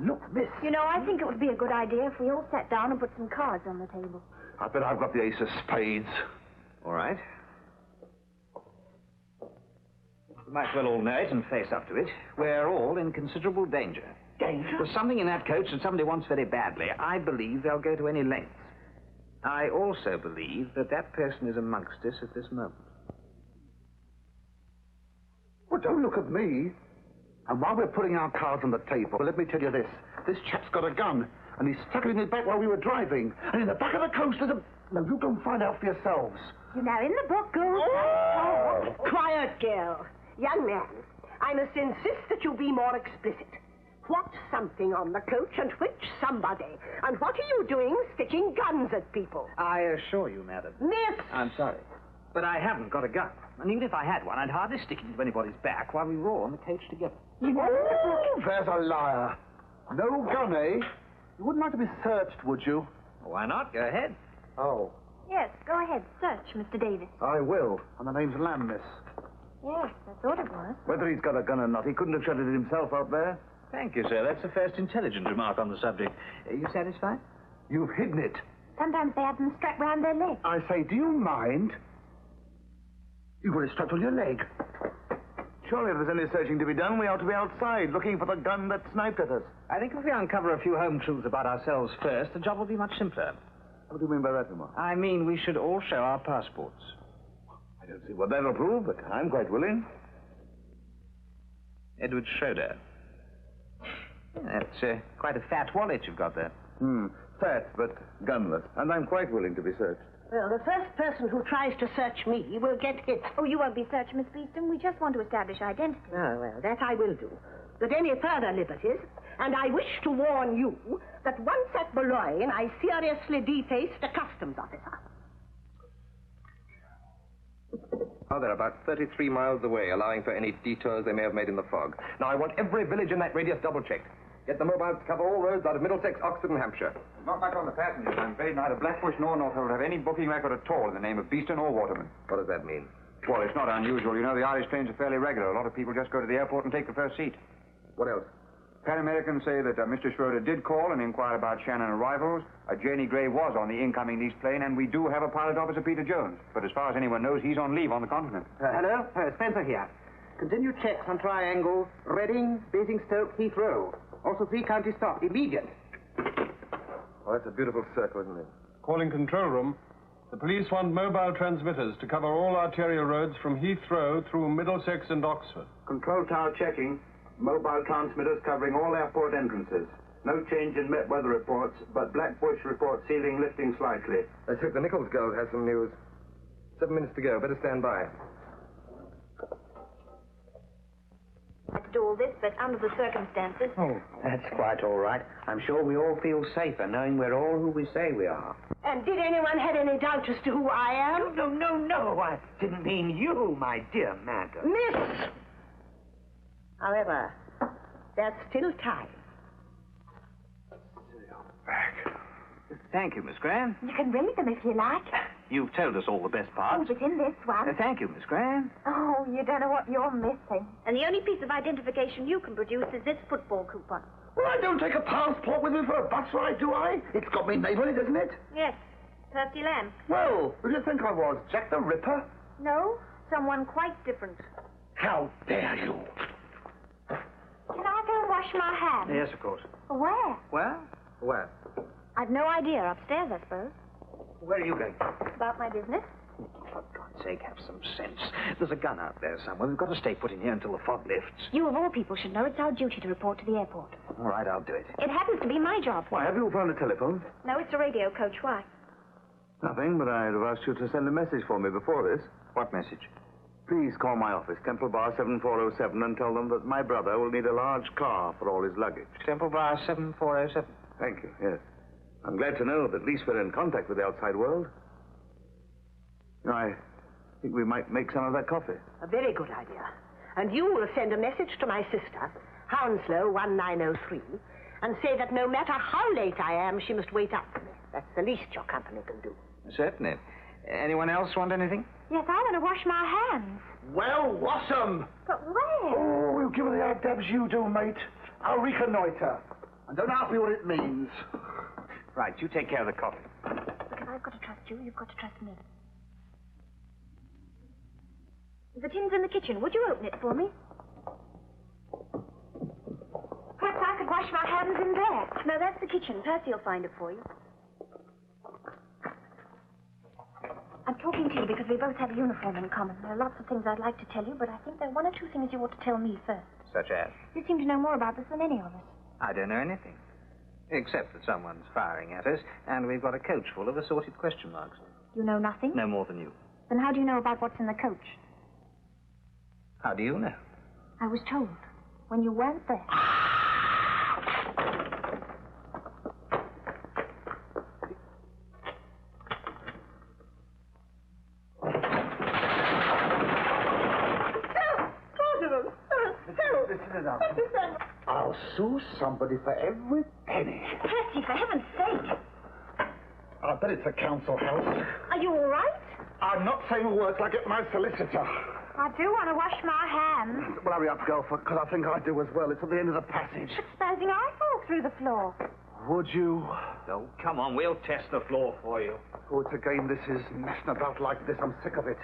Look, miss. You know, I think it would be a good idea if we all sat down and put some cards on the table. I bet I've got the ace of spades. All right. We might as well all know it and face up to it. We're all in considerable danger. Danger? There's something in that coach that somebody wants very badly. I believe they'll go to any lengths. I also believe that that person is amongst us at this moment. Well, don't look at me. And while we're putting our cards on the table, let me tell you this. This chap's got a gun, and he stuck it in his back while we were driving. And in the back of the coach, there's a... No, you go and find out for yourselves. You know, in the book, girls... Oh! Quiet, girl. Young man, I must insist that you be more explicit. What's something on the coach and which somebody? And what are you doing sticking guns at people? I assure you, madam. Miss! I'm sorry, but I haven't got a gun. And even if I had one, I'd hardly stick it into anybody's back while we were all on the coach together. Oh, there's a liar. No gun, eh? You wouldn't like to be searched, would you? Why not? Go ahead. Oh. Yes, go ahead. Search, Mr. Davis. I will. And the name's Lamb, miss. Yes, I thought it was. Whether he's got a gun or not, he couldn't have shut it himself out there. Thank you, sir. That's the first intelligent remark on the subject. Are you satisfied? You've hidden it. Sometimes they have them strapped round their legs. I say, do you mind? You've got it strapped on your leg. Surely if there's any searching to be done, we ought to be outside looking for the gun that sniped at us. I think if we uncover a few home truths about ourselves first, the job will be much simpler. What do you mean by that, Lamar? I mean we should all show our passports. I don't see what that'll prove, but I'm quite willing. Edward Schroeder. That's quite a fat wallet you've got there. Fat, but gunless. And I'm quite willing to be searched. Well, the first person who tries to search me will get hit. Oh, you won't be searched, Miss Beeston. We just want to establish identity. Oh, well, that I will do. But any further liberties, and I wish to warn you that once at Boulogne, I seriously defaced a customs officer. Oh, they're about 33 miles away, allowing for any detours they may have made in the fog. Now, I want every village in that radius double-checked. Get the mobiles to cover all roads out of Middlesex, Oxford, and Hampshire. Not much on the passengers. I'm afraid neither Blackbush nor Northolt have any booking record at all in the name of Beeston or Waterman. What does that mean? Well, it's not unusual. You know, the Irish trains are fairly regular. A lot of people just go to the airport and take the first seat. What else? Pan Americans say that Mr. Schroeder did call and inquire about Shannon arrivals. Janie Grey was on the incoming leased plane, and we do have a pilot officer, Peter Jones. But as far as anyone knows, he's on leave on the continent. Hello? Spencer here. Continue checks on Triangle, Reading, Basingstoke, Heathrow. Also 3 county stop. Immediate. Oh, that's a beautiful circle, isn't it? Calling control room. The police want mobile transmitters to cover all arterial roads from Heathrow through Middlesex and Oxford. Control tower checking. Mobile transmitters covering all airport entrances. No change in Met weather reports, but Blackbush reports ceiling lifting slightly. Let's hope the Nicholls girl has some news. 7 minutes to go. Better stand by. I had to do all this, but under the circumstances... Oh, that's quite all right. I'm sure we all feel safer knowing we're all who we say we are. And did anyone have any doubt as to who I am? No. I didn't mean you, my dear madam. Miss! However, there's still time. Thank you, Miss Graham. You can read them if you like. You've told us all the best Oh, parts. but in this one... Thank you, Miss Graham. Oh, you don't know what you're missing. And the only piece of identification you can produce is this football coupon. Well, I don't take a passport with me for a bus ride, do I? It's got me name on it, isn't it? Yes, Percy Lamb. Well, who do you think I was? Jack the Ripper? No, someone quite different. How dare you? Can I go and wash my hands? Yes, of course. Where? Well? Where? I've no idea. Upstairs, I suppose. Where are you going? About my business. For God's sake, have some sense. There's a gun out there somewhere. We've got to stay put in here until the fog lifts. You, of all people, should know it's our duty to report to the airport. All right, I'll do it. It happens to be my job. Why, have you found a telephone? No, it's a radio coach. Why? Nothing, but I'd have asked you to send a message for me before this. What message? Please call my office, Temple Bar 7407, and tell them that my brother will need a large car for all his luggage. Temple Bar 7407. Thank you, yes. I'm glad to know that at least we're in contact with the outside world. You know, I think we might make some of that coffee. A very good idea. And you will send a message to my sister, Hounslow 1903, and say that no matter how late I am, she must wait up for me. That's the least your company can do. Certainly. Anyone else want anything? Yes, I want to wash my hands. Well, wash 'em! But where? Oh, we'll give her the ad-dabs you do, mate. I'll reconnoiter. And don't ask me what it means. Right, you take care of the coffee. Look, if I've got to trust you, you've got to trust me. The tin's in the kitchen. Would you open it for me? Perhaps I could wash my hands in there. No, that's the kitchen. Percy will find it for you. I'm talking to you because we both have a uniform in common. There are lots of things I'd like to tell you, but I think there are one or two things you ought to tell me first. Such as? You seem to know more about this than any of us. I don't know anything. Except that someone's firing at us, and we've got a coach full of assorted question marks. You know nothing? No more than you. Then how do you know about what's in the coach? How do you know? I was told. When you weren't there. I'll sue somebody for every penny. Percy, for heaven's sake. I bet it's a council house. Are you all right? I'm not saying words like it, my solicitor. I do want to wash my hands. Well, hurry up, girl, because I think I do as well. It's at the end of the passage. But supposing I fall through the floor? Would you? Oh, come on, we'll test the floor for you. Oh, it's a game this is. Messing about like this. I'm sick of it.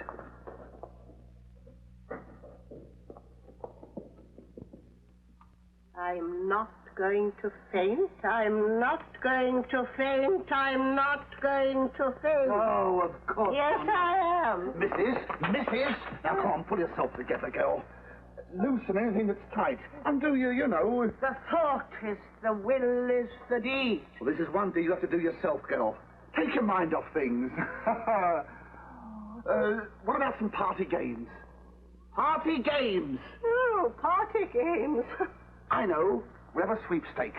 I'm not going to faint. I'm not going to faint. I'm not going to faint. Oh, of course. Yes, I am. Mrs. Now, come on, pull yourself together, girl. Loosen anything that's tight. And do you know... The thought is the will is the deed. Well, this is one thing you have to do yourself, girl. Take your mind off things. What about some party games? Party games! Oh, party games. I know. We'll have a sweepstake.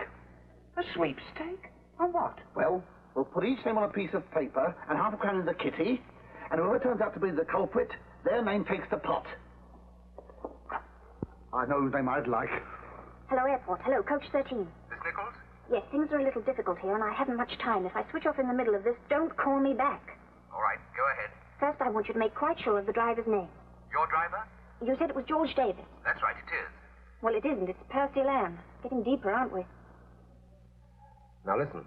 A sweepstake? On what? Well, we'll put each name on a piece of paper and half a crown in the kitty, and whoever turns out to be the culprit, their name takes the pot. I know whose name I'd like. Hello, airport. Hello, coach 13. Miss Nicholls? Yes, things are a little difficult here, and I haven't much time. If I switch off in the middle of this, don't call me back. All right, go ahead. First, I want you to make quite sure of the driver's name. Your driver? You said it was George Davis. That's right, it is. Well, it isn't. It's Percy Lamb. Getting deeper, aren't we? Now listen.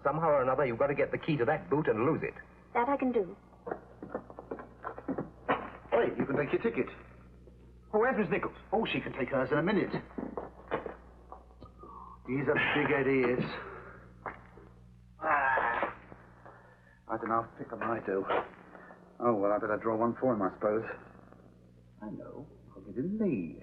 Somehow or another, you've got to get the key to that boot and lose it. That I can do. Hey, you can take your ticket. Oh, where's Miss Nicholls? Oh, she can take hers in a minute. He's a big head, he is. I don't know how to pick 'em, I do. Oh, well, I better draw one for him, I suppose. I know. I'll give him me.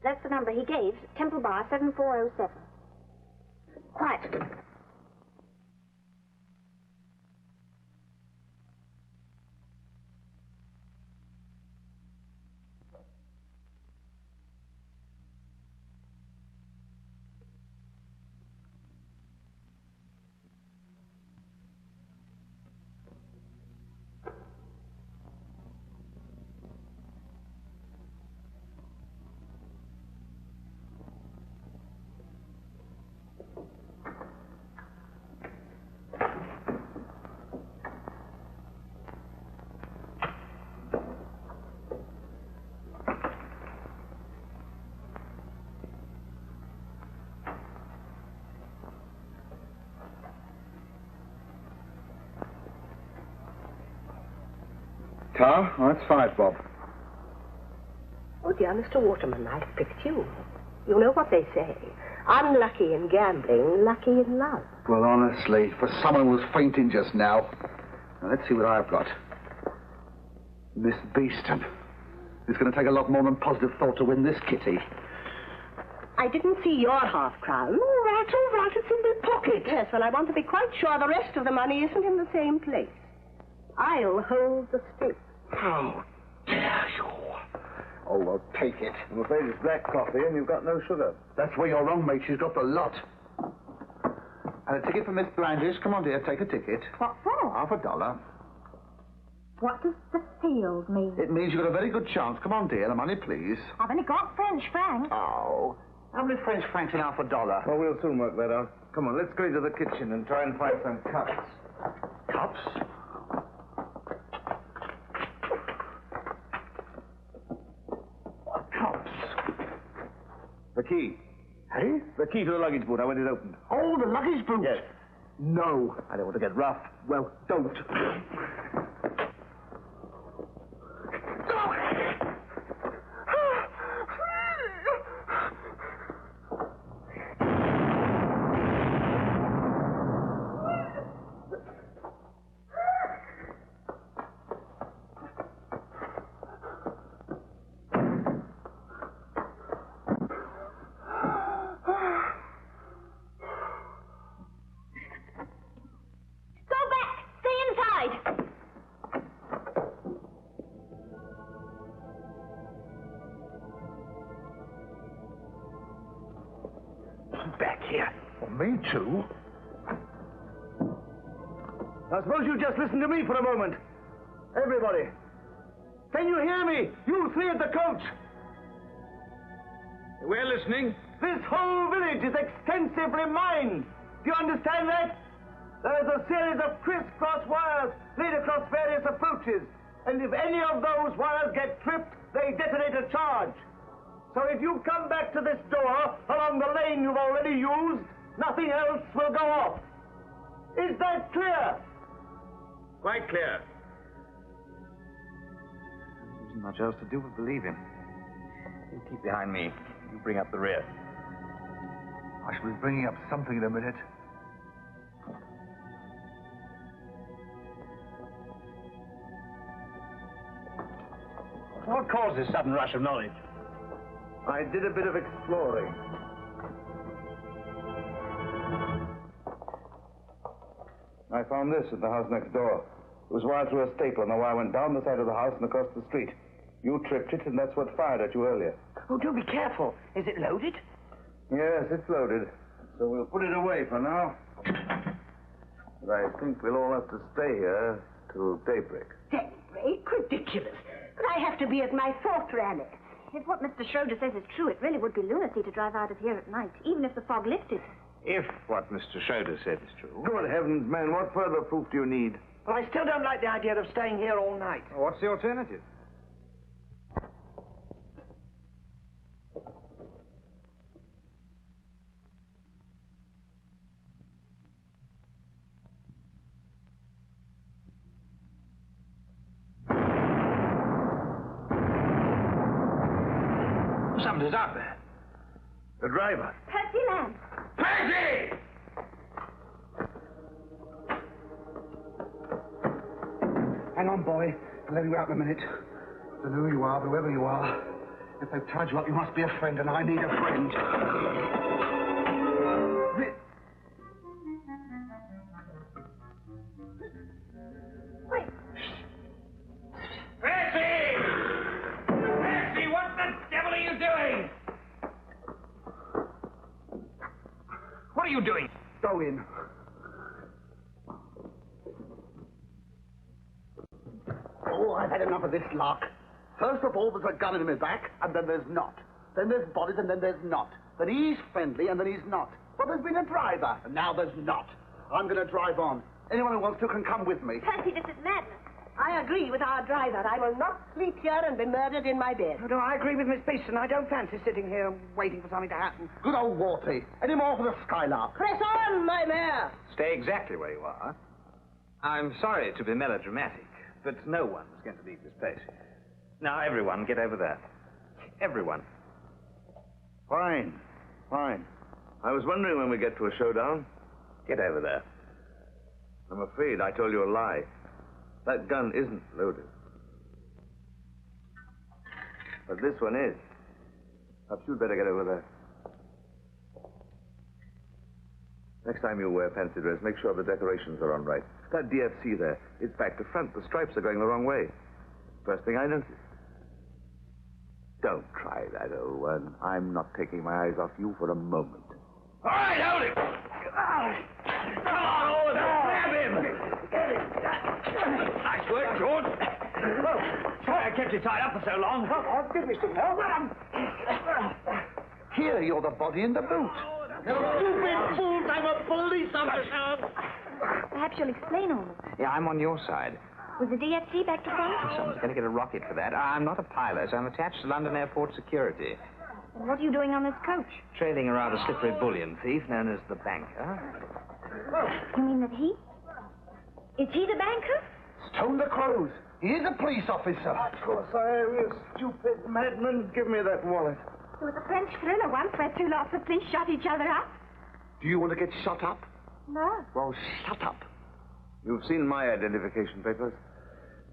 That's the number he gave. Temple Bar 7407. Quiet. Car? Oh, that's 5 bob. Oh, dear, Mr. Waterman, I've picked you. You know what they say. Unlucky in gambling, lucky in love. Well, honestly, for someone who was fainting just now. Now, let's see what I've got. Miss Beeston. It's going to take a lot more than positive thought to win this kitty. I didn't see your half-crown. All right, it's in my pocket. Yes, well, I want to be quite sure the rest of the money isn't in the same place. I'll hold the stake. How dare you? Oh, well, take it. I'm afraid it's black coffee and you've got no sugar. That's where you're wrong, mate. She's got the lot. And a ticket for Miss Blandish. Come on, dear, take a ticket. What for? $50. What does the field mean? It means you've got a very good chance. Come on, dear, the money, please. I've only got French francs. Oh, how many French francs in half a dollar? Well, we'll soon work that out. Come on, let's go into the kitchen and try and find some cups. Cups? What cups? The key. Hey? The key to the luggage boot. I want it opened. Oh, the luggage boot? Yes. No. I don't want to get rough. Well, don't. Back here. Well, me too. Now, suppose you just listen to me for a moment. Everybody. Can you hear me? You three at the coach. We're listening. This whole village is extensively mined. Do you understand that? There is a series of crisscross wires laid across various approaches. And if any of those wires get tripped, they detonate a charge. So if you come back to this door along the lane you've already used, nothing else will go off. Is that clear? Quite clear. There isn't much else to do but believe him. You keep behind me. You bring up the rear. I shall be bringing up something in a minute. What caused this sudden rush of knowledge? I did a bit of exploring. I found this at the house next door. It was wired through a staple, and the wire went down the side of the house and across the street. You tripped it, and that's what fired at you earlier. Oh, do be careful. Is it loaded? Yes, it's loaded. So we'll put it away for now. But I think we'll all have to stay here till daybreak. Daybreak? Ridiculous. But I have to be at my fourth rally. If what Mr. Schroeder says is true, it really would be lunacy to drive out of here at night, even if the fog lifted. If what Mr. Schroeder said is true. Good heavens, man, what further proof do you need? Well, I still don't like the idea of staying here all night. What's the alternative? Somebody's out there. The driver. Percy Lamb. Percy! Hang on, boy. I'll let you out in a minute. I don't know who you are, but whoever you are, if they've tied you up, you must be a friend, and I need a friend. Wait. Percy! Percy, what the devil are you doing? What are you doing? Go in. Oh, I've had enough of this lark. First of all, there's a gun in my back, and then there's not. Then there's bodies, and then there's not. Then he's friendly, and then he's not. But there's been a driver, and now there's not. I'm going to drive on. Anyone who wants to can come with me. Percy, this is madness. I agree with our driver. I will not sleep here and be murdered in my bed. Oh, no, I agree with Miss Beeston. I don't fancy sitting here waiting for something to happen. Good old Warty. Any more for the Skylark? Press on, my mare. Stay exactly where you are. I'm sorry to be melodramatic, but no one is going to leave this place. Now, everyone, get over there. Everyone. Fine. Fine. I was wondering when we get to a showdown. Get over there. I'm afraid I told you a lie. That gun isn't loaded. But this one is. Perhaps you'd better get over there. Next time you wear fancy dress, make sure the decorations are on right. That DFC there, it's back to front. The stripes are going the wrong way. First thing I noticed. Don't try that, old one. I'm not taking my eyes off you for a moment. All right, hold it. Come on, Oliver. Grab him. Nice work, George. kept you tied up for so long. Oh, give me some help. Here, you're the body in the boot. Stupid fools, I'm a police officer. Perhaps you'll explain all this. Yeah, I'm on your side. Was the DFC back to front? Someone's going to get a rocket for that. I'm not a pilot. I'm attached to London Airport Security. And what are you doing on this coach? Trailing a rather slippery bullion thief known as the banker. You mean that he? Is he the banker? Stone the crows. He is a police officer. Of course I am, you stupid madman. Give me that wallet. There was a French thriller once where two lots of police shot each other up. Do you want to get shot up? No. Well, shut up. You've seen my identification papers.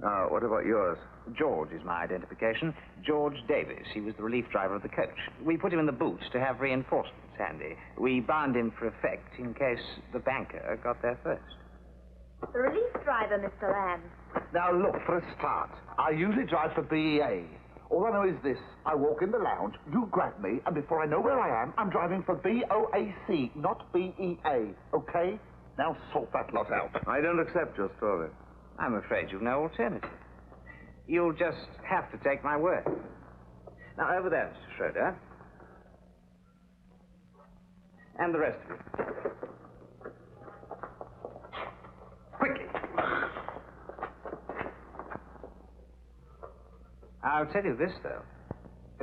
Now, what about yours? George is my identification. George Davis. He was the relief driver of the coach. We put him in the boot to have reinforcements handy. We bound him for effect in case the banker got there first. The relief driver, Mr. Lamb. Now, look, for a start, I usually drive for BEA. All I know is this. I walk in the lounge, you grab me, and before I know where I am, I'm driving for B.O.A.C, not B.E.A, okay? Now sort that lot out. I don't accept your story. I'm afraid you've no alternative. You'll just have to take my word. Now, over there, Mr. Schroeder. And the rest of you. Quickly. I'll tell you this, though.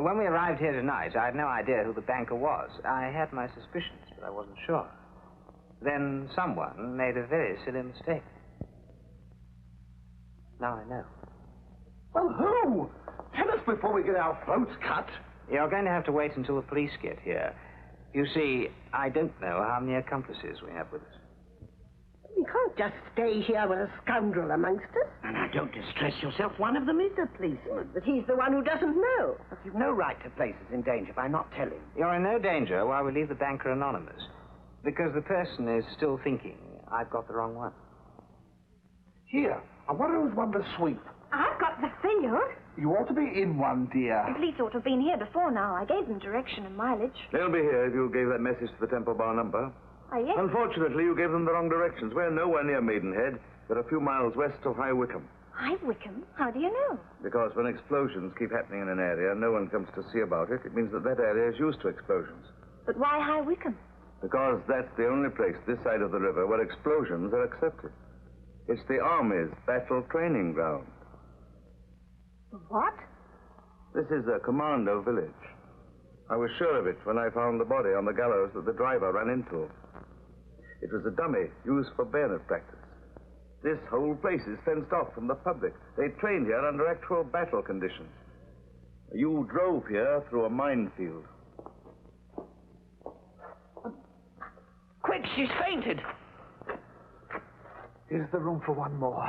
When we arrived here tonight, I had no idea who the banker was. I had my suspicions, but I wasn't sure. Then someone made a very silly mistake. Now I know. Well, who? Tell us before we get our throats cut. You're going to have to wait until the police get here. You see, I don't know how many accomplices we have with us. You can't just stay here with a scoundrel amongst us. And now, don't distress yourself. One of them is a policeman. But he's the one who doesn't know. But you've no right to place us in danger by not telling. You're in no danger while we leave the banker anonymous. Because the person is still thinking I've got the wrong one. Here, I wonder who's won the sweep. I've got the field. You ought to be in one, dear. The police ought to have been here before now. I gave them direction and mileage. They'll be here if you gave that message to the Temple Bar number. Oh, yes. Unfortunately, you gave them the wrong directions. We're nowhere near Maidenhead. We're a few miles west of High Wycombe. High Wycombe? How do you know? Because when explosions keep happening in an area, no one comes to see about it. It means that that area is used to explosions. But why High Wycombe? Because that's the only place this side of the river where explosions are accepted. It's the Army's battle training ground. What? This is a commando village. I was sure of it when I found the body on the gallows that the driver ran into. It was a dummy used for bayonet practice. This whole place is fenced off from the public. They trained here under actual battle conditions. You drove here through a minefield. Quick, she's fainted. Is there room for one more?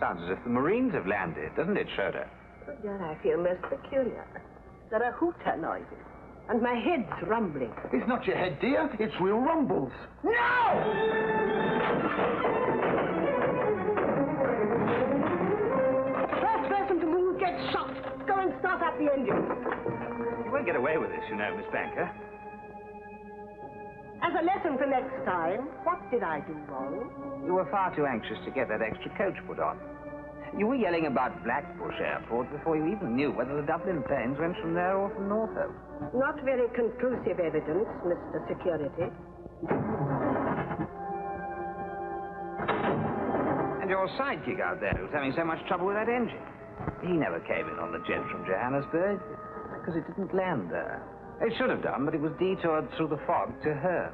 Sounds as if the Marines have landed, doesn't it, Schroeder? Then I feel most peculiar. There are hooter noises, and my head's rumbling. It's not your head, dear. It's real rumbles. No! First person to move gets shot. Go and start up the engine. You won't get away with this, you know, Miss Banker. As a lesson for next time, what did I do wrong? You were far too anxious to get that extra coach put on. You were yelling about Blackbush Airport before you even knew whether the Dublin planes went from there or from Norfolk. Not very conclusive evidence, Mr. Security. And your sidekick out there who's having so much trouble with that engine. He never came in on the jet from Johannesburg because it didn't land there. It should have done, but it was detoured through the fog to her.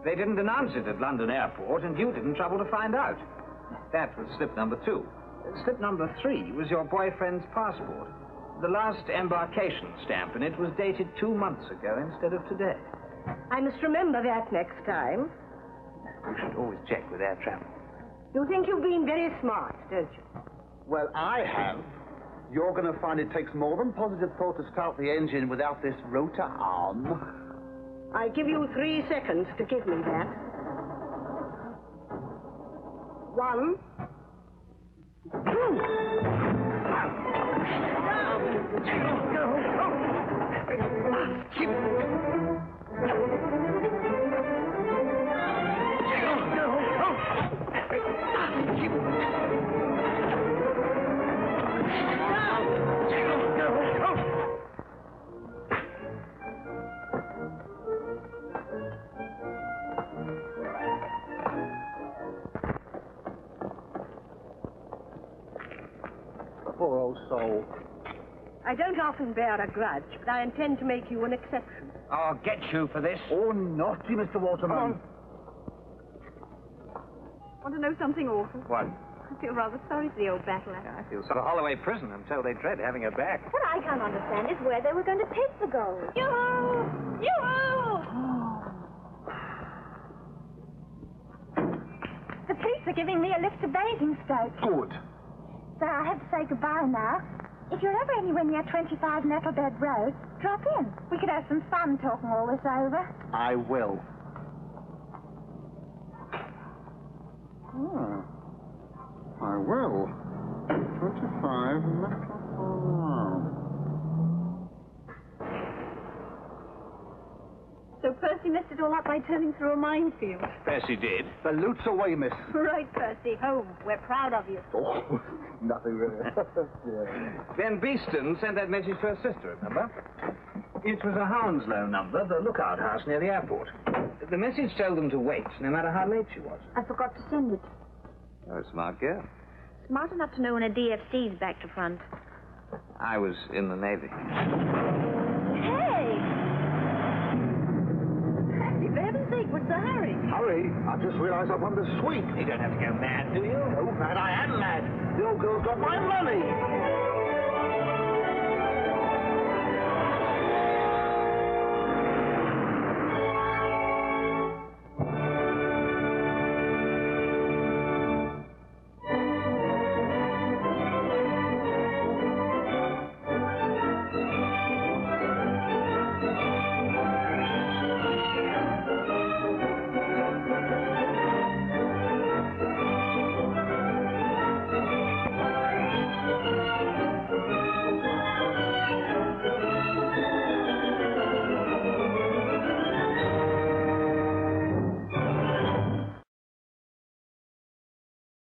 They didn't announce it at London Airport, and you didn't trouble to find out. That was slip number 2. Slip number 3 was your boyfriend's passport. The last embarkation stamp, and it was dated 2 months ago instead of today. I must remember that next time. You should always check with air travel. You think you've been very smart, don't you? Well, I have. You're going to find it takes more than positive thought to start the engine without this rotor arm. I give you 3 seconds to give me that. 1, 2. Poor old soul. I don't often bear a grudge, but I intend to make you an exception. I'll get you for this. Oh, naughty, Mr. Waterman. Want to know something awful? What? I feel rather sorry for the old battle axe. I feel sort of Holloway prison. I'm told they dread having her back. What I can't understand is where they were going to take the gold. Yoo-hoo! Yoo-hoo! The police are giving me a lift to Basingstoke. Good. So I have to say goodbye now. If you're ever anywhere near 25 Nettlebed Road, drop in. We could have some fun talking all this over. I will. Ah, I will. 25 So Percy messed it all up by turning through a minefield. Percy did. The loot's away, miss. Right, Percy. Home. We're proud of you. Oh, nothing really. Yeah. Then Beeston sent that message to her sister, remember? It was a Hounslow number, the lookout house near the airport. The message told them to wait, no matter how late she was. I forgot to send it. You're a smart girl. Smart enough to know when a DFC's back to front. I was in the Navy. Hey! For heaven's sake, what's the hurry? Hurry. I just realized I won the sweep. You don't have to go mad, do you? No, man, I am mad. The old girl's got my money.